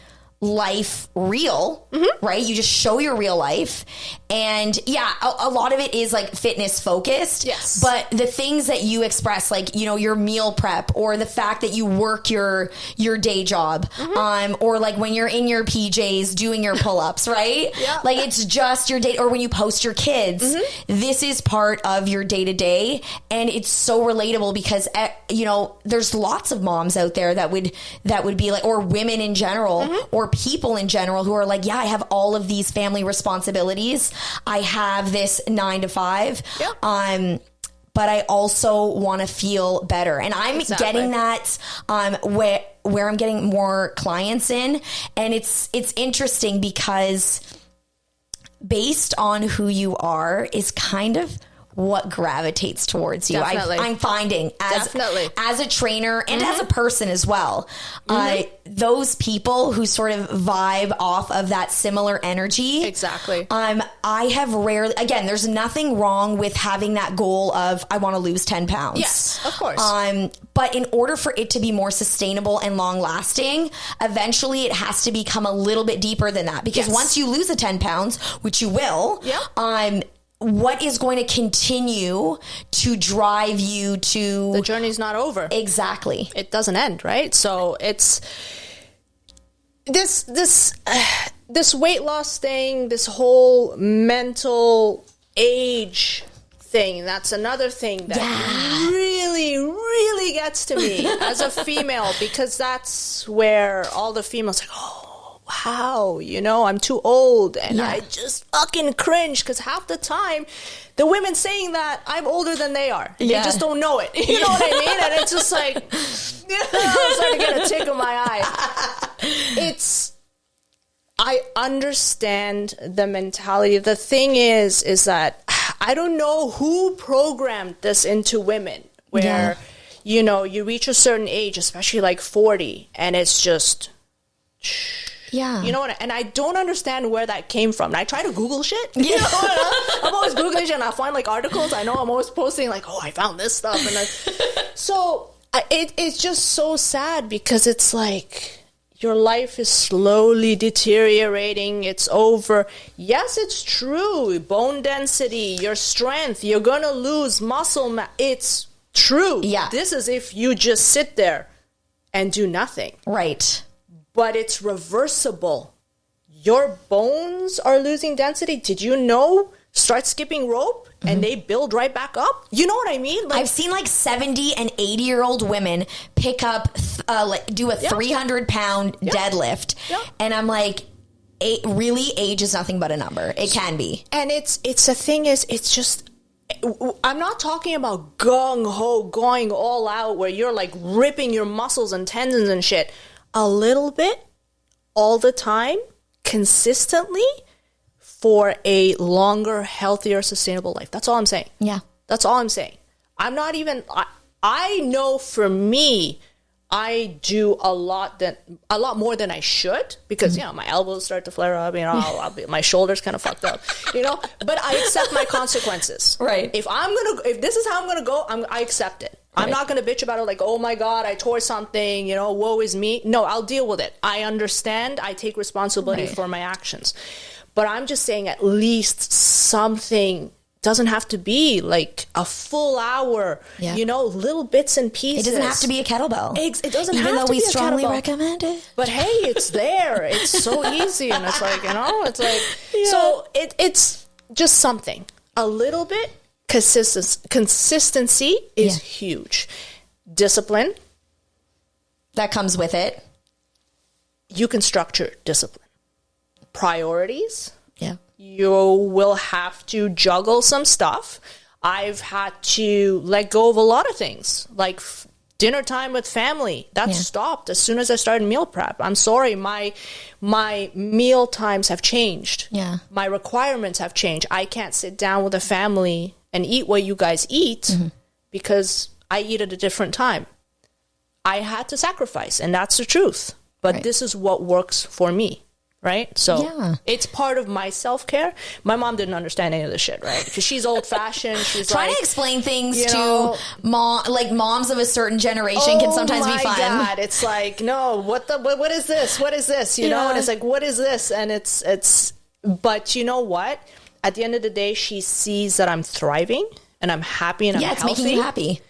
life real, right? You just show your real life. And yeah, a lot of it is like fitness focused. Yes. But the things that you express, like, you know, your meal prep, or the fact that you work your day job, or like when you're in your PJs doing your pull-ups, right? Yeah. Like, it's just your day, or when you post your kids, this is part of your day to day. And it's so relatable because, you know, there's lots of moms out there that would be like, or women in general, or people in general who are like, yeah, I have all of these family responsibilities. I have this 9 to 5. Yep. But I also want to feel better. And I'm getting that where I'm getting more clients in. And it's interesting because based on who you are is kind of what gravitates towards you. I'm finding as a trainer and as a person as well, those people who sort of vibe off of that similar energy. Exactly. I have rarely, again, there's nothing wrong with having that goal of, I want to lose 10 pounds. Yes, of course. But in order for it to be more sustainable and long lasting, eventually it has to become a little bit deeper than that, because once you lose the 10 pounds, which you will, what is going to continue to drive you to... The journey's not over. Exactly. It doesn't end, right? So it's... This weight loss thing, this whole mental age thing, that's another thing that really, really gets to me as a female, because that's where all the females like, oh, wow, you know, I'm too old, and I just fucking cringe, because half the time the women saying that, I'm older than they are. They just don't know it. You know what I mean? And it's just like, I'm starting to get a tick in my eye. I understand the mentality. The thing is that I don't know who programmed this into women, where, you know, you reach a certain age, especially like 40, and it's just... Yeah. You know what? And I don't understand where that came from. And I try to Google shit. You know what? I'm always Googling shit, and I find like articles. I know I'm always posting like, oh, I found this stuff. And so it's just so sad, because it's like your life is slowly deteriorating. It's over. Yes, it's true. Bone density, your strength, you're going to lose muscle mass. It's true. Yeah. This is if you just sit there and do nothing. Right. But it's reversible. Your bones are losing density. Did you know? Start skipping rope and they build right back up. You know what I mean? Like, I've seen like 70 and 80-year-old women pick up, do a 300-pound deadlift. And I'm like, really, age is nothing but a number. It can be. And it's the thing is, it's just... I'm not talking about gung-ho, going all out, where you're like ripping your muscles and tendons and shit. A little bit, all the time, consistently, for a longer, healthier, sustainable life. That's all I'm saying. Yeah. That's all I'm saying. I'm not even... I know for me, I do a lot more than I should, because, you know, my elbows start to flare up, you know, my shoulders kind of fucked up, you know, but I accept my consequences. Right. If this is how I'm going to go, I accept it. I'm not going to bitch about it like, oh my God, I tore something, you know, woe is me. No, I'll deal with it. I understand. I take responsibility for my actions. But I'm just saying, at least something. Doesn't have to be like a full hour, you know, little bits and pieces. It doesn't have to be a kettlebell. It doesn't Even have though to we be a strongly kettlebell. recommend it. But hey, it's there. It's so easy. And it's like, you know, it's like, so it's just something. A little bit. Consistency is huge. Discipline. That comes with it. you can structure discipline. Priorities. Yeah. You will have to juggle some stuff. I've had to let go of a lot of things, like dinner time with family. That stopped as soon as I started meal prep. I'm sorry, my meal times have changed. Yeah. My requirements have changed. I can't sit down with a family and eat what you guys eat because I eat at a different time. I had to sacrifice, and that's the truth. But this is what works for me. Right? So it's part of my self-care. My mom didn't understand any of this shit, right? Because she's old-fashioned. She's trying to explain things to moms of a certain generation can sometimes be fun. Oh my God. It's like, no, what is this? What is this? You know? And it's like, what is this? And it's, but you know what? At the end of the day, she sees that I'm thriving and I'm happy and I'm healthy. Yeah, it's making you happy.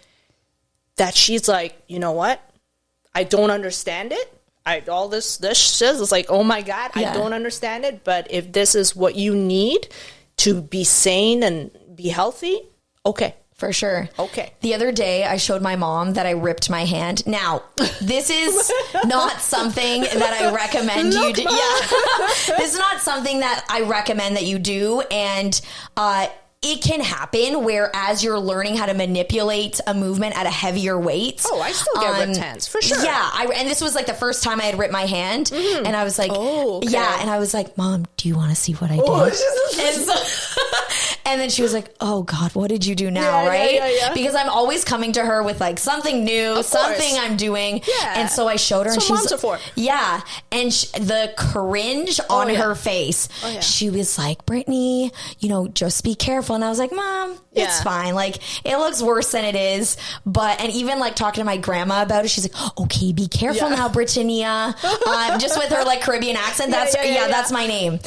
That she's like, you know what? I don't understand it. All this shit is like, oh my God, I don't understand it. But if this is what you need to be sane and be healthy, okay. For sure. Okay. The other day, I showed my mom that I ripped my hand. Now, this is not something that I recommend you do. Yeah. This is not something that I recommend that you do. And, it can happen where as you're learning how to manipulate a movement at a heavier weight. Oh, I still get ripped hands, for sure. Yeah. And this was like the first time I had ripped my hand. And I was like, and I was like, Mom, do you want to see what I did? And then she was like, oh God, what did you do now? Right? Because I'm always coming to her with like something new, something I'm doing. Yeah. And so I showed her and she's moms are for. Yeah. And the cringe on her face, she was like, Brittany, just be careful. And I was like, Mom, it's fine. Like, it looks worse than it is. And even like talking to my grandma about it, she's like, okay, be careful now, Britannia. Just with her like Caribbean accent. That's my name.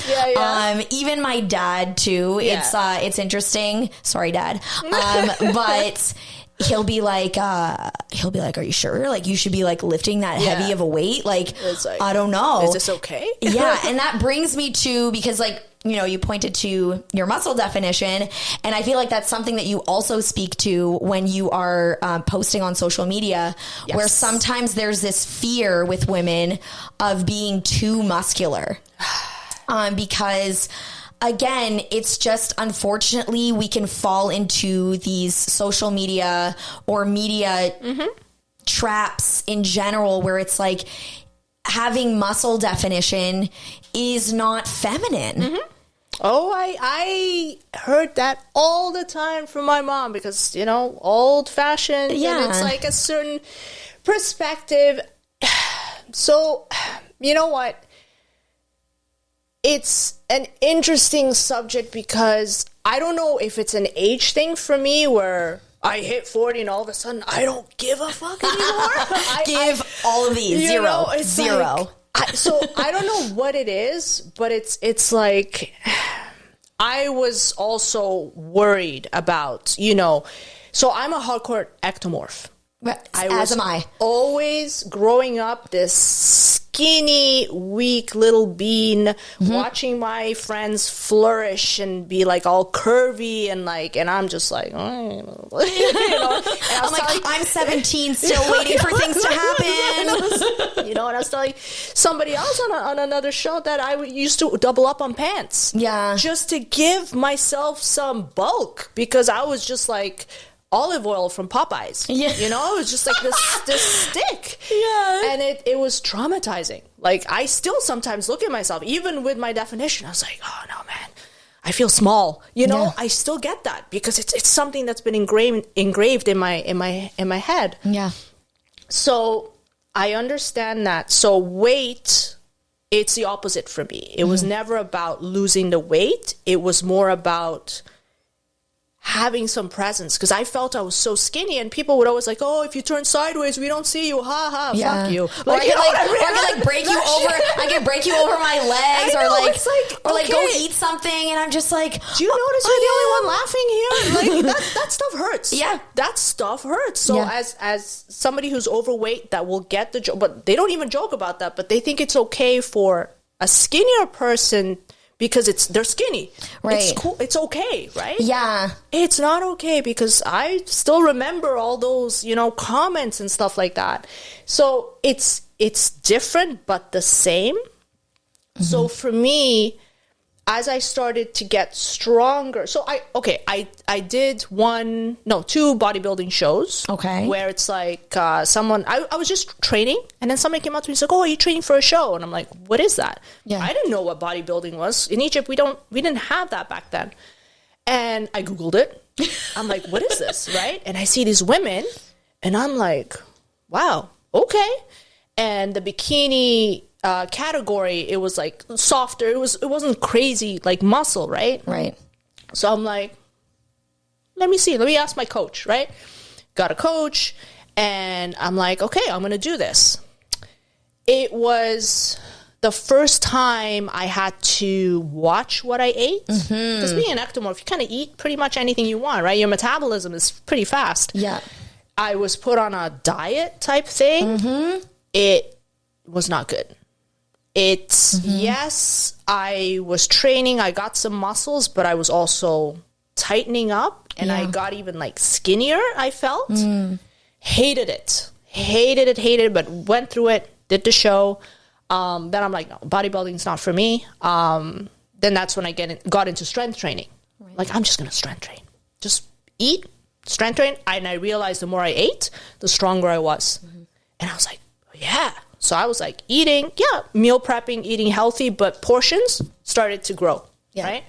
Even my dad too. It's interesting. Sorry, Dad. But he'll be like, are you sure? Like, you should be like lifting that heavy of a weight. Like, I don't know. Is this okay? Yeah. And that brings me to, because like, you pointed to your muscle definition, and I feel like that's something that you also speak to when you are posting on social media, where sometimes there's this fear with women of being too muscular, because again, it's just, unfortunately, we can fall into these social media or media traps in general, where it's like having muscle definition is not feminine. Oh, I heard that all the time from my mom because, old fashioned. Yeah. And it's like a certain perspective. So, you know what? It's an interesting subject because I don't know if it's an age thing for me where I hit 40 and all of a sudden I don't give a fuck anymore. All of these. Zero. Like, so I don't know what it is, but it's like I was also worried about, so I'm a hardcore ectomorph. As am I. Always growing up this skinny, weak little bean, watching my friends flourish and be like all curvy and I'm just like, I'm like, I'm 17 still waiting for things to happen. And I was telling somebody else on another show that I used to double up on pants. Yeah. Just to give myself some bulk because I was just like olive oil from Popeyes. Yeah. It was just like this stick. Yeah. And it was traumatizing. Like, I still sometimes look at myself, even with my definition, I was like, oh no, man, I feel small. I still get that because it's something that's been engraved in my head. Yeah. So I understand that. So weight, it's the opposite for me. It was never about losing the weight. It was more about having some presence, because I felt I was so skinny and people would always like, oh, if you turn sideways we don't see you, fuck you. Or I could break you over. I could break you over my legs, or go eat something, and I'm just like, do you notice you're the only one laughing here? Like that stuff hurts. Yeah, that stuff hurts. So as somebody who's overweight that will get the joke, but they don't even joke about that, but they think it's okay for a skinnier person because they're skinny. Right. It's cool. It's okay, right? Yeah. It's not okay because I still remember all those, comments and stuff like that. So it's it's different but the same. So for me, as I started to get stronger, so I did 2 bodybuilding shows. Okay. Where it's like someone, I was just training, and then somebody came up to me and said, "Oh, are you training for a show?" And I'm like, "What is that?" Yeah. I didn't know what bodybuilding was. In Egypt, we didn't have that back then. And I Googled it. I'm like, what is this, right? And I see these women, and I'm like, wow, okay. And the bikini category, it was like softer. It wasn't crazy like muscle, right? Right. So I'm like, let me ask my coach, right? Got a coach, and I'm like, okay, I'm gonna do this. It was the first time I had to watch what I ate. Because being an ectomorph, you kind of eat pretty much anything you want, right? Your metabolism is pretty fast. Yeah. I was put on a diet type thing. It was not good. Yes, I was training, I got some muscles, but I was also tightening up, and I got even like skinnier, I felt. Hated it, but went through it, did the show. Then I'm like, no, bodybuilding is not for me. Then that's when I got into strength training. Right. Like, I'm just going to strength train. Just eat, strength train. And I realized the more I ate, the stronger I was. And I was like, yeah. So I was like eating, meal prepping, eating healthy, but portions started to grow, right?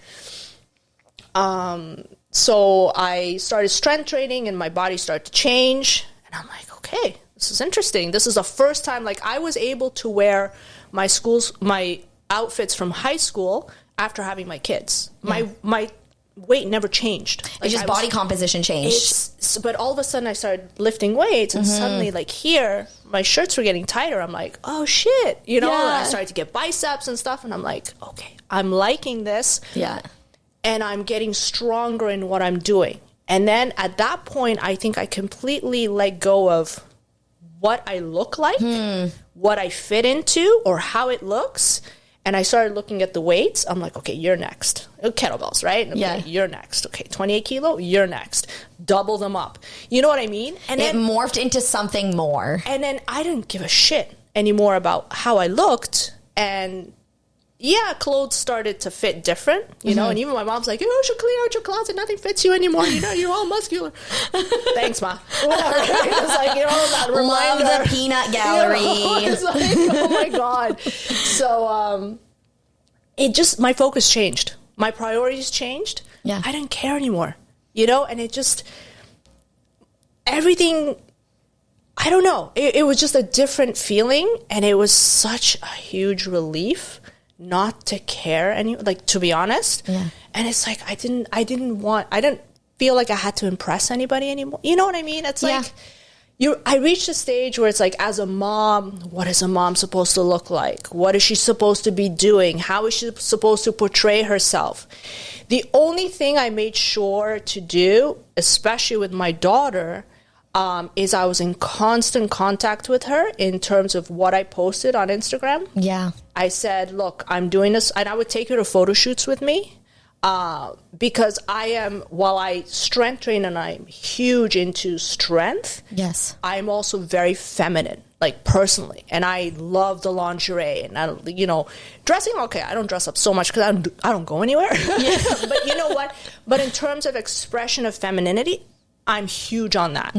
So I started strength training, and my body started to change. And I'm like, okay, this is interesting. This is the first time, like, I was able to wear my outfits from high school after having my kids. My weight never changed. Like, just body composition changed. But all of a sudden I started lifting weights, and suddenly, like, here, my shirts were getting tighter. I'm like, oh shit, and I started to get biceps and stuff, and I'm like, okay, I'm liking this. Yeah. And I'm getting stronger in what I'm doing. And then at that point, I think I completely let go of what I look like, what I fit into, or how it looks. And I started looking at the weights. I'm like, okay, you're next. Kettlebells, right? Okay, you're next. Okay, 28 kilo, you're next. Double them up. You know what I mean? And it morphed into something more. And then I didn't give a shit anymore about how I looked. And clothes started to fit different, you know, and even my mom's like, you should clear out your closet. Nothing fits you anymore. You're all muscular. Thanks, Ma. Whatever. It's like, that reminder. Love the peanut gallery. It's like, oh my God. So, my focus changed. My priorities changed. Yeah. I didn't care anymore, and it just, everything, I don't know. It was just a different feeling, and it was such a huge relief not to care to be honest. Yeah. And it's like I didn't feel like I had to impress anybody anymore. You know what I mean? It's like I reached a stage where it's like, as a mom, what is a mom supposed to look like? What is she supposed to be doing? How is she supposed to portray herself? The only thing I made sure to do, especially with my daughter, is I was in constant contact with her in terms of what I posted on Instagram. Yeah. I said, look, I'm doing this. And I would take her to photo shoots with me because while I strength train and I'm huge into strength, yes, I'm also very feminine, like personally. And I love the lingerie and, dressing, okay, I don't dress up so much because I don't go anywhere. Yeah. But you know what? But in terms of expression of femininity, I'm huge on that.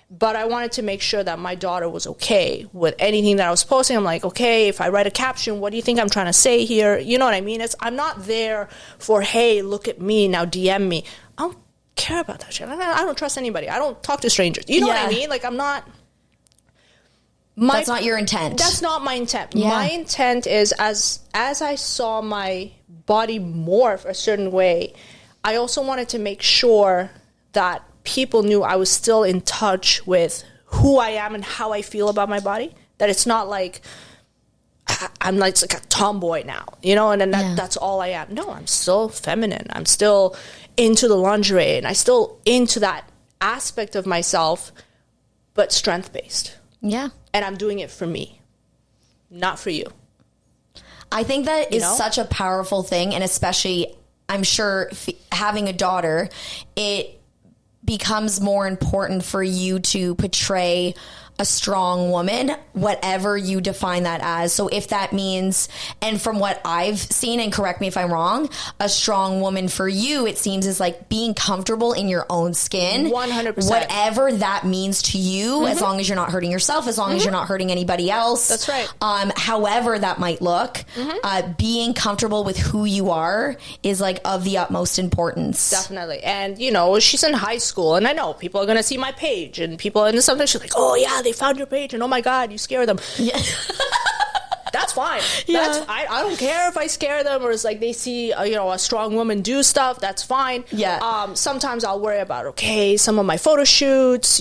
But I wanted to make sure that my daughter was okay with anything that I was posting. I'm like, okay, if I write a caption, what do you think I'm trying to say here? You know what I mean? I'm not there for, hey, look at me, now DM me. I don't care about that shit. I don't trust anybody. I don't talk to strangers. You know what I mean? Like, I'm not... That's not your intent. That's not my intent. Yeah. My intent is, as I saw my body morph a certain way, I also wanted to make sure that people knew I was still in touch with who I am and how I feel about my body. That it's not like I'm like a tomboy now, and then that's all I am. No, I'm still feminine. I'm still into the lingerie, and I'm still into that aspect of myself, but strength-based. Yeah. And I'm doing it for me, not for you. I think that is such a powerful thing, and especially, I'm sure, having a daughter, it becomes more important for you to portray a strong woman, whatever you define that as. So if that means, and from what I've seen, and correct me if I'm wrong, a strong woman for you, it seems, is like being comfortable in your own skin. 100%. Whatever that means to you, as long as you're not hurting yourself, as long as you're not hurting anybody else. That's right. However that might look, being comfortable with who you are is like of the utmost importance. Definitely. And, you know, she's in high school, and I know people are going to see my page, and people, and sometimes she's like, oh yeah, they found your page, and oh my God, you scare them. Yeah. That's fine. Yeah. I don't care if I scare them, or it's like they see a strong woman do stuff. That's fine. Yeah. Sometimes I'll worry about, okay, some of my photo shoots,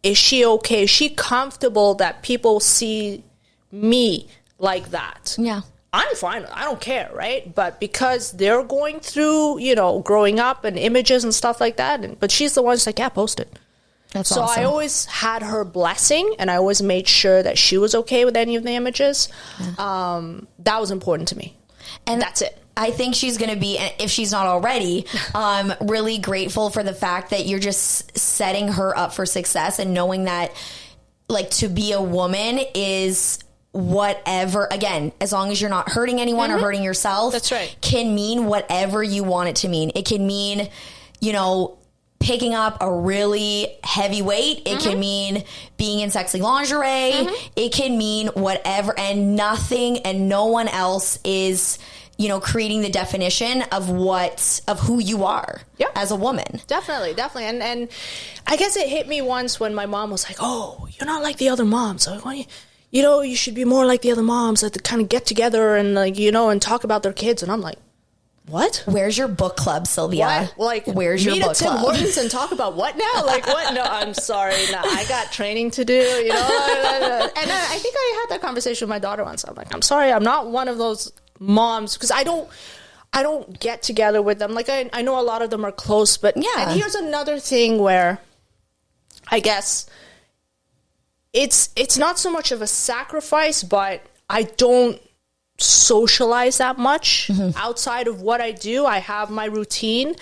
is she okay? Is she comfortable that people see me like that? Yeah. I'm fine. I don't care, right? But because they're going through, growing up and images and stuff like that, but she's the one who's like, yeah, post it. That's so awesome. I always had her blessing, and I always made sure that she was okay with any of the images. Yeah. That was important to me. And that's it. I think she's going to be, if she's not already, really grateful for the fact that you're just setting her up for success, and knowing that, like, to be a woman is whatever, again, as long as you're not hurting anyone or hurting yourself. That's right. Can mean whatever you want it to mean. It can mean, picking up a really heavy weight. It can mean being in sexy lingerie. It can mean whatever, and nothing and no one else is, creating the definition of who you are as a woman. Definitely. And I guess it hit me once when my mom was like, oh, you're not like the other moms. So you should be more like the other moms that kind of get together and and talk about their kids. And I'm like, what? Where's your book club, Sylvia? What? Like, where's your book Tim club? Hortons and talk about what now? Like, what? No, I'm sorry. No, I got training to do, And I think I had that conversation with my daughter once. I'm like, I'm sorry, I'm not one of those moms, because I don't get together with them. Like, I know a lot of them are close, but yeah. And here's another thing where I guess it's not so much of a sacrifice, but I don't socialize that much outside of what I do. I have my routine,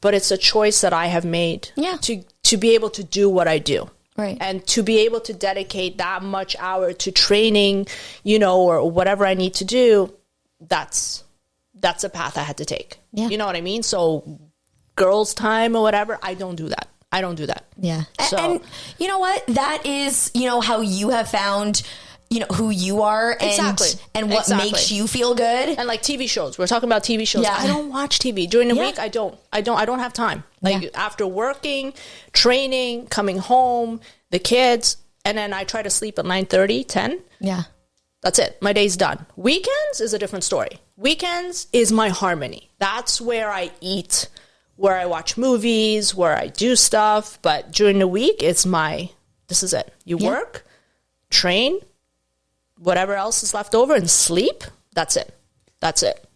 but it's a choice that I have made to be able to do what I do. Right. And to be able to dedicate that much hour to training, or whatever I need to do, that's a path I had to take. Yeah. You know what I mean? So girls' time or whatever, I don't do that. Yeah. So, and you know what? That is, how you have found, who you are and what makes you feel good. And like TV shows, we're talking about TV shows. Yeah. I don't watch TV during the week. I don't have time. Like after working, training, coming home, the kids, and then I try to sleep at 9:30, 10. Yeah. That's it. My day's done. Weekends is a different story. Weekends is my harmony. That's where I eat, where I watch movies, where I do stuff. But during the week, this is it. You work, train, whatever else is left over, and sleep. That's it.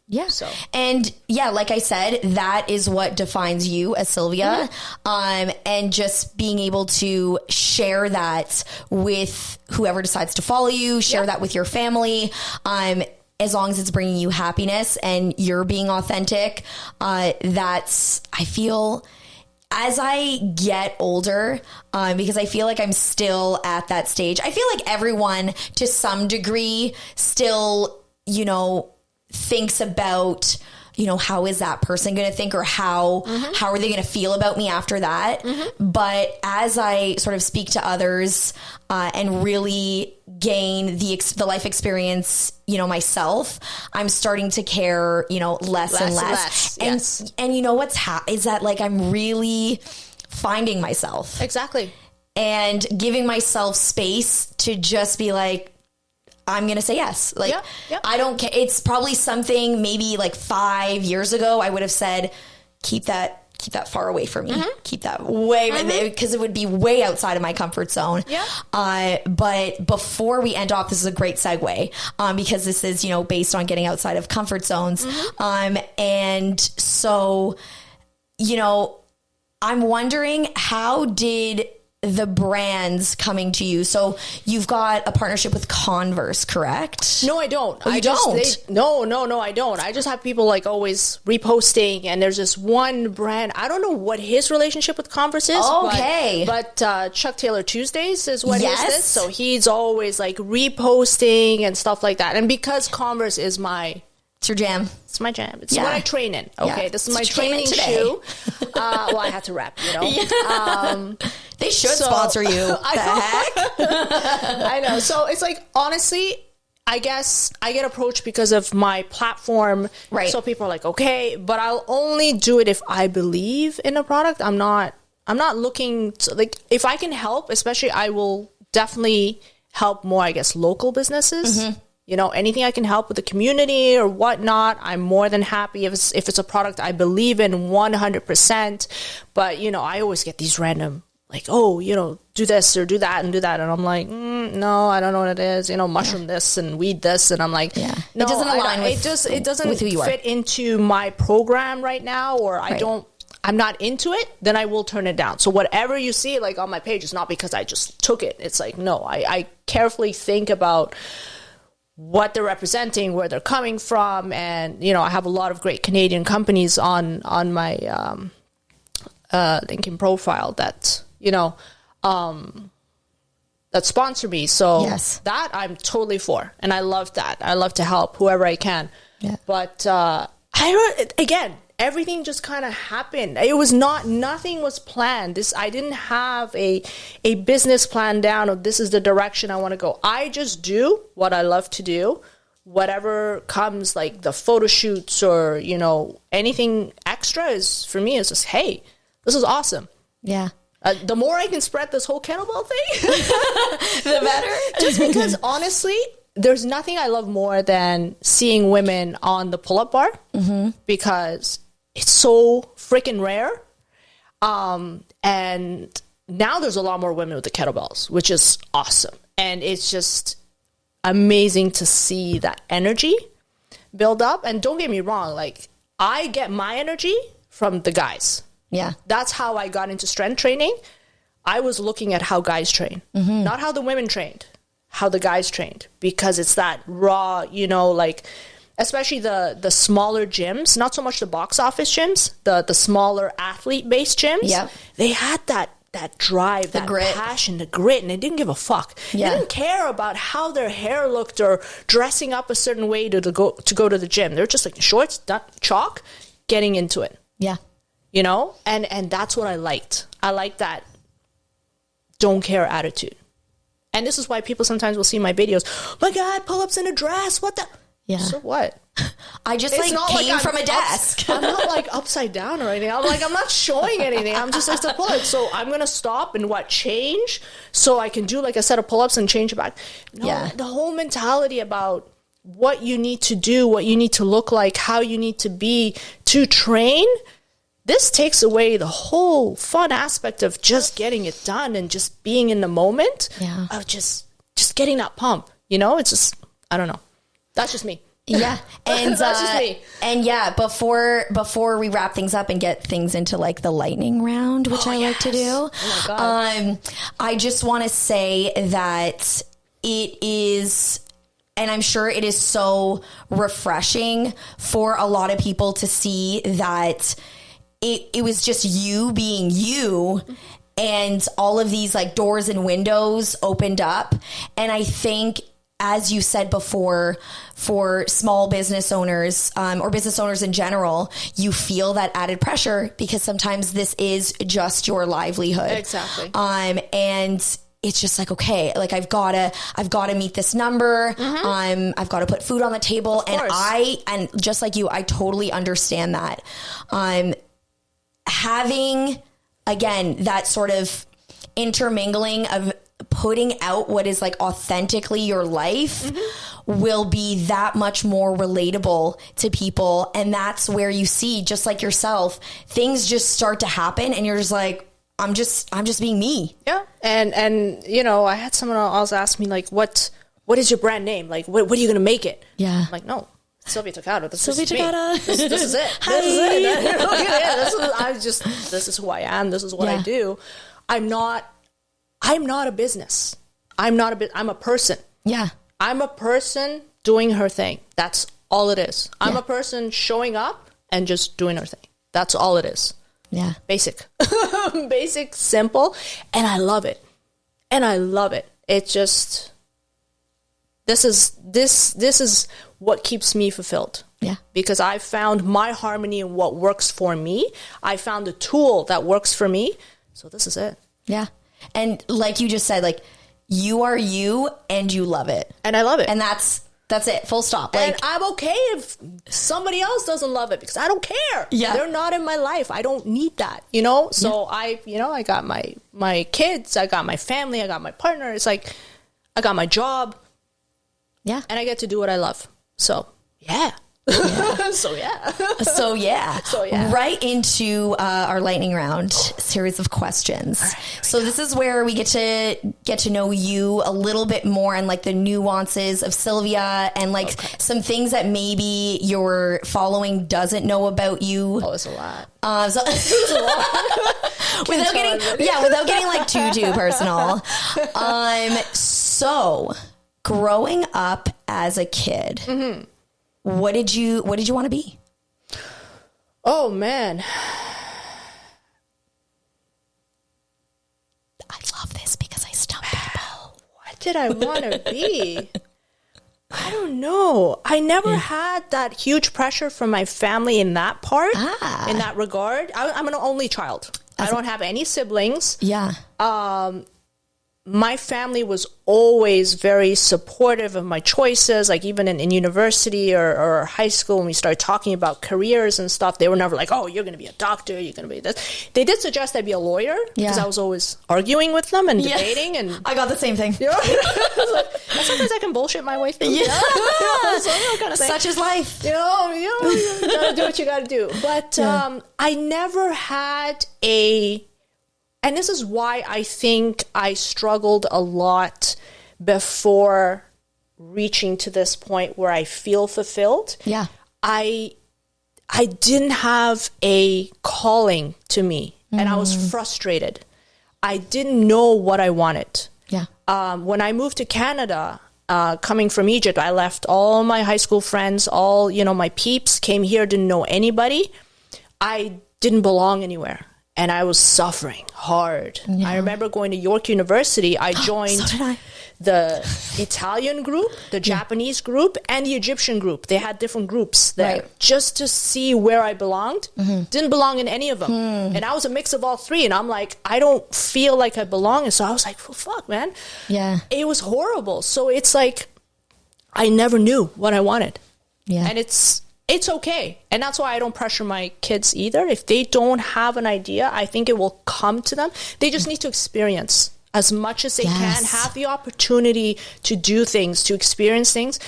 Yeah. So. And like I said, that is what defines you as Sylvia. And just being able to share that with whoever decides to follow you, share that with your family. As long as it's bringing you happiness and you're being authentic, I feel, as I get older, because I feel like I'm still at that stage, I feel like everyone to some degree still, thinks about, how is that person going to think, or how are they going to feel about me after that? But as I sort of speak to others, and really gain the life experience, myself, I'm starting to care, less and less. Yes. And you know what's is that, like, I'm really finding myself. Exactly. And giving myself space to just be like, I'm going to say yes. Like, I don't care. It's probably something maybe like 5 years ago, I would have said, keep that far away from me. Keep that way, because it would be way outside of my comfort zone. Yeah. But before we end off, this is a great segue, because this is, based on getting outside of comfort zones. And so, I'm wondering, how did the brands coming to you? So you've got a partnership with Converse, correct? No, I don't. Oh, you don't? No, I don't. I just have people like always reposting, and there's this one brand. I don't know what his relationship with Converse is. Okay. But Chuck Taylor Tuesdays is what Yes. is this. So he's always like reposting and stuff like that. And because Converse is It's your jam. it's my jam. It's Yeah. what I train in. Okay, Yeah. this is my It's your training training shoe. Well, I had to rep, you know. They should So- sponsor you. The heck? I know. So it's like, honestly, I guess I get approached because of my platform. Right. So people are like, okay, but I'll only do it if I believe in a product. I'm not looking to, like, if I can help, especially, I will definitely help more, I guess, local businesses. Mm-hmm. You know, anything I can help with the community or whatnot, I'm more than happy if it's a product I believe in 100%. But, you know, I always get these random, like, oh, you know, do this or do that and do that. And I'm like, no, I don't know what it is. You know, mushroom this and weed this. And I'm like, Yeah. no, It doesn't align with it doesn't with who you are. fit into my program right now, or Right. I'm not into it, then I will turn it down. So whatever you see like on my page is not because I just took it. It's like, no, I carefully think about what they're representing, where they're coming from. And, you know, I have a lot of great Canadian companies on my LinkedIn profile that, you know, that sponsor me. So Yes. that I'm totally for. And I love that. I love to help whoever I can. Yeah. But again, everything just kind of happened. It was nothing was planned. I didn't have a business plan down of this is the direction I want to go. I just do what I love to do. Whatever comes, like the photo shoots or, you know, anything extra is, for me, is just, hey, this is awesome. Yeah. The more I can spread this whole kettlebell thing, The better. just because honestly, there's nothing I love more than seeing women on the pull-up bar, because it's so freaking rare. And now there's a lot more women with the kettlebells, which is awesome. And it's just amazing to see that energy build up. And don't get me wrong, like, I get my energy from the guys. Yeah. That's how I got into strength training. I was looking at how guys train, not how the women trained, how the guys trained, because it's that raw, you know, like, especially the smaller gyms, not so much the box office gyms, the smaller athlete-based gyms. Yep. They had that drive, that grit. passion, the grit, and they didn't give a fuck. Yeah. They didn't care about how their hair looked or dressing up a certain way to go to the gym. They're just like shorts, chalk, getting into it. Yeah. You know? And that's what I liked. I like that don't care attitude. And this is why people sometimes will see my videos. My God, pull-ups in a dress. What the? Yeah. So what? I just It's like not came I'm from a desk. I'm not like upside down or anything. I'm not showing anything. I'm just like a pull-up. So I'm going to stop and change so I can do like a set of pull-ups and change it back. No, Yeah. the whole mentality about what you need to do, what you need to look like, how you need to be to train, this takes away the whole fun aspect of just getting it done and just being in the moment. Yeah. Of just getting that pump. You know, it's just, I don't know. That's just me. Yeah. And That's just me. And yeah, before we wrap things up and get things into like the lightning round, which I like to do. Oh my God. I just want to say that it is, and I'm sure it is so refreshing for a lot of people to see that it was just you being you, and all of these like doors and windows opened up. And I think, as you said before, for small business owners or business owners in general, you feel that added pressure because sometimes this is just your livelihood. Exactly. And it's just like, okay, like I've got to meet this number. I've got to put food on the table. And just like you, I totally understand that. Having, again, that sort of intermingling of putting out what is like authentically your life will be that much more relatable to people. And that's where you see, just like yourself, things just start to happen and you're just like, I'm just being me. Yeah. And you know, I had someone else ask me like, what is your brand name? Like, what are you going to make it? Yeah. I'm like, no, Sylvia Takada. Sylvia Takada. This is it. Hi. This is who I am. This is what I do. I'm not I'm not a business. I'm a person. Yeah. I'm a person doing her thing. That's all it is. I'm a person showing up and just doing her thing. That's all it is. Yeah. Basic. Basic, simple. And I love it. It's just, this is what keeps me fulfilled. Yeah. Because I found my harmony in what works for me. I found a tool that works for me. So this is it. Yeah. And like you just said, like, you are you and you love it. And I love it. And that's it. Full stop. And Like, I'm okay if somebody else doesn't love it because I don't care. Yeah. They're not in my life. I don't need that, So I got my kids, I got my family, I got my partner. It's like, I got my job. yeah. And I get to do what I love. So, yeah. So yeah. Right into our lightning round series of questions. Right, so this is where we get to know you a little bit more and like the nuances of Sylvia and like some things that maybe your following doesn't know about you. Oh, it's a lot. It's a lot. without getting like too personal. So growing up as a kid. Mm-hmm. What did you want to be? Oh, man. I love this because I stump people. What did I want to be? I don't know. I never had that huge pressure from my family in that part, in that regard. I'm an only child. I don't have any siblings. Yeah. My family was always very supportive of my choices, like even in university or high school when we started talking about careers and stuff, they were never like, oh, you're going to be a doctor, you're going to be this. They did suggest I'd be a lawyer because I was always arguing with them and debating. And I got the same thing. Sometimes I can bullshit my way through. Yeah. So, kind of Such is life. You gotta do what you gotta do. But I never had and this is why I think I struggled a lot before reaching to this point where I feel fulfilled. Yeah. I didn't have a calling to me, and I was frustrated. I didn't know what I wanted. Yeah. When I moved to Canada, coming from Egypt, I left all my high school friends, all, my peeps, came here, didn't know anybody. I didn't belong anywhere. And I was suffering hard. Yeah. I remember going to York University. I joined the Italian group, the Japanese group, and the Egyptian group. They had different groups there just to see where I belonged. Mm-hmm. Didn't belong in any of them. And I was a mix of all three. And I'm like, I don't feel like I belong. And so I was like, well, fuck, man. Yeah. It was horrible. So it's like, I never knew what I wanted. Yeah. And it's okay. And that's why I don't pressure my kids either. If they don't have an idea, I think it will come to them. They just need to experience as much as they can, have the opportunity to do things, to experience things,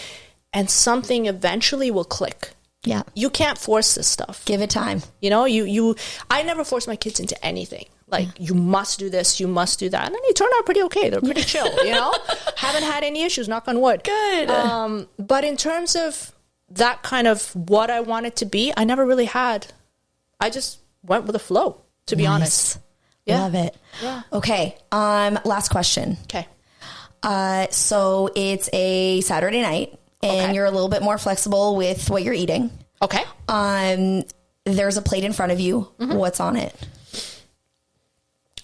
and something eventually will click. Yeah. You can't force this stuff. Give it time. I never force my kids into anything. Like, you must do this, you must do that. And then they turn out pretty okay. They're pretty chill, Haven't had any issues, knock on wood. Good. But in terms of that kind of what I wanted to be, I never really had. I just went with the flow, to be honest. Yeah. Love it. Yeah. Okay. Last question. Okay. So it's a Saturday night and you're a little bit more flexible with what you're eating. Okay. There's a plate in front of you. Mm-hmm. What's on it?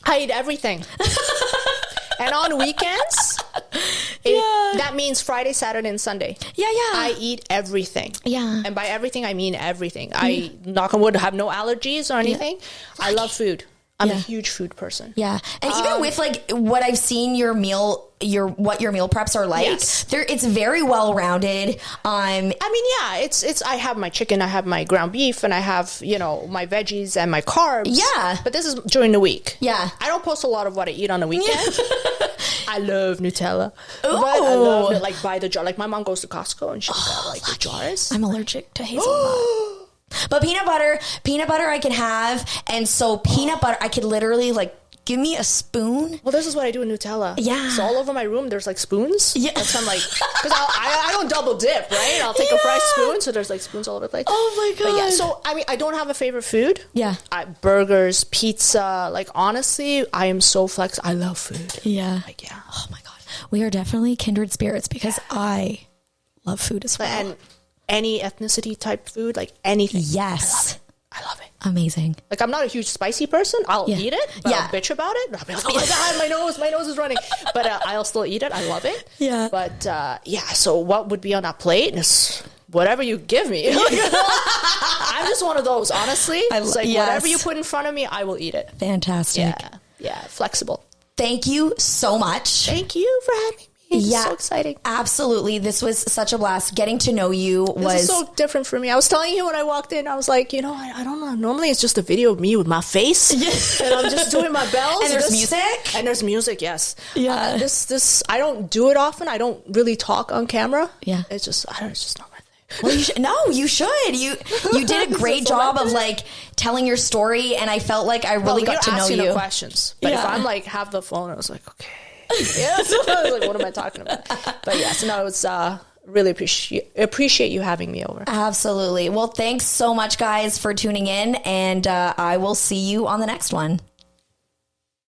I eat everything. And on weekends, that means Friday, Saturday, and Sunday. Yeah. I eat everything. Yeah. And by everything, I mean everything. I, knock on wood, have no allergies or anything. I love food. I'm a huge food person. Yeah. And even with like what I've seen what your meal preps are like, it's very well rounded. I have my chicken, I have my ground beef, and I have, my veggies and my carbs. Yeah. But this is during the week. Yeah. I don't post a lot of what I eat on the weekend. I love Nutella. Ooh. But I love it, like, by the jar. Like, my mom goes to Costco and she'll get, like, the jars. I'm allergic to hazelnut. But peanut butter I can have. And so peanut butter, I could literally, like, give me a spoon. Well, this is what I do in Nutella. Yeah. So all over my room, there's like spoons. Yeah. And so I'm like, because I don't double dip, right? I'll take a fresh spoon. So there's like spoons all over the place. Oh my God. But yeah, so I mean, I don't have a favorite food. Yeah. Burgers, pizza. Like, honestly, I am so flexible. I love food. Yeah. Like, yeah. Oh my God. We are definitely kindred spirits because I love food as well. And any ethnicity type food, like anything. Yes. I love it. Amazing. Like, I'm not a huge spicy person. I'll eat it, but I'll bitch about it. I'll be like, oh my God, my nose is running. But I'll still eat it. I love it. Yeah. But yeah, so what would be on that plate is whatever you give me. I'm just one of those, honestly. It's like, whatever you put in front of me, I will eat it. Fantastic. Yeah, flexible. Thank you so much. Thank you for having me. It's so exciting. Absolutely. This was such a blast. Getting to know you This is so different for me. I was telling you when I walked in, I was like, you know, I don't know. Normally it's just a video of me with my face and I'm just doing my bells. And there's music? And there's music, yes. Yeah. This I don't do it often. I don't really talk on camera. Yeah. It's just not my thing. Well, you should. You did a great job of like telling your story, and I felt like I really got to know you. No questions, but if I'm like have the phone, I was like, okay. Yeah, so I was like, what am I talking about? But yeah, so no, it was really appreciate you having me over. Absolutely. Well, thanks so much, guys, for tuning in, and I will see you on the next one.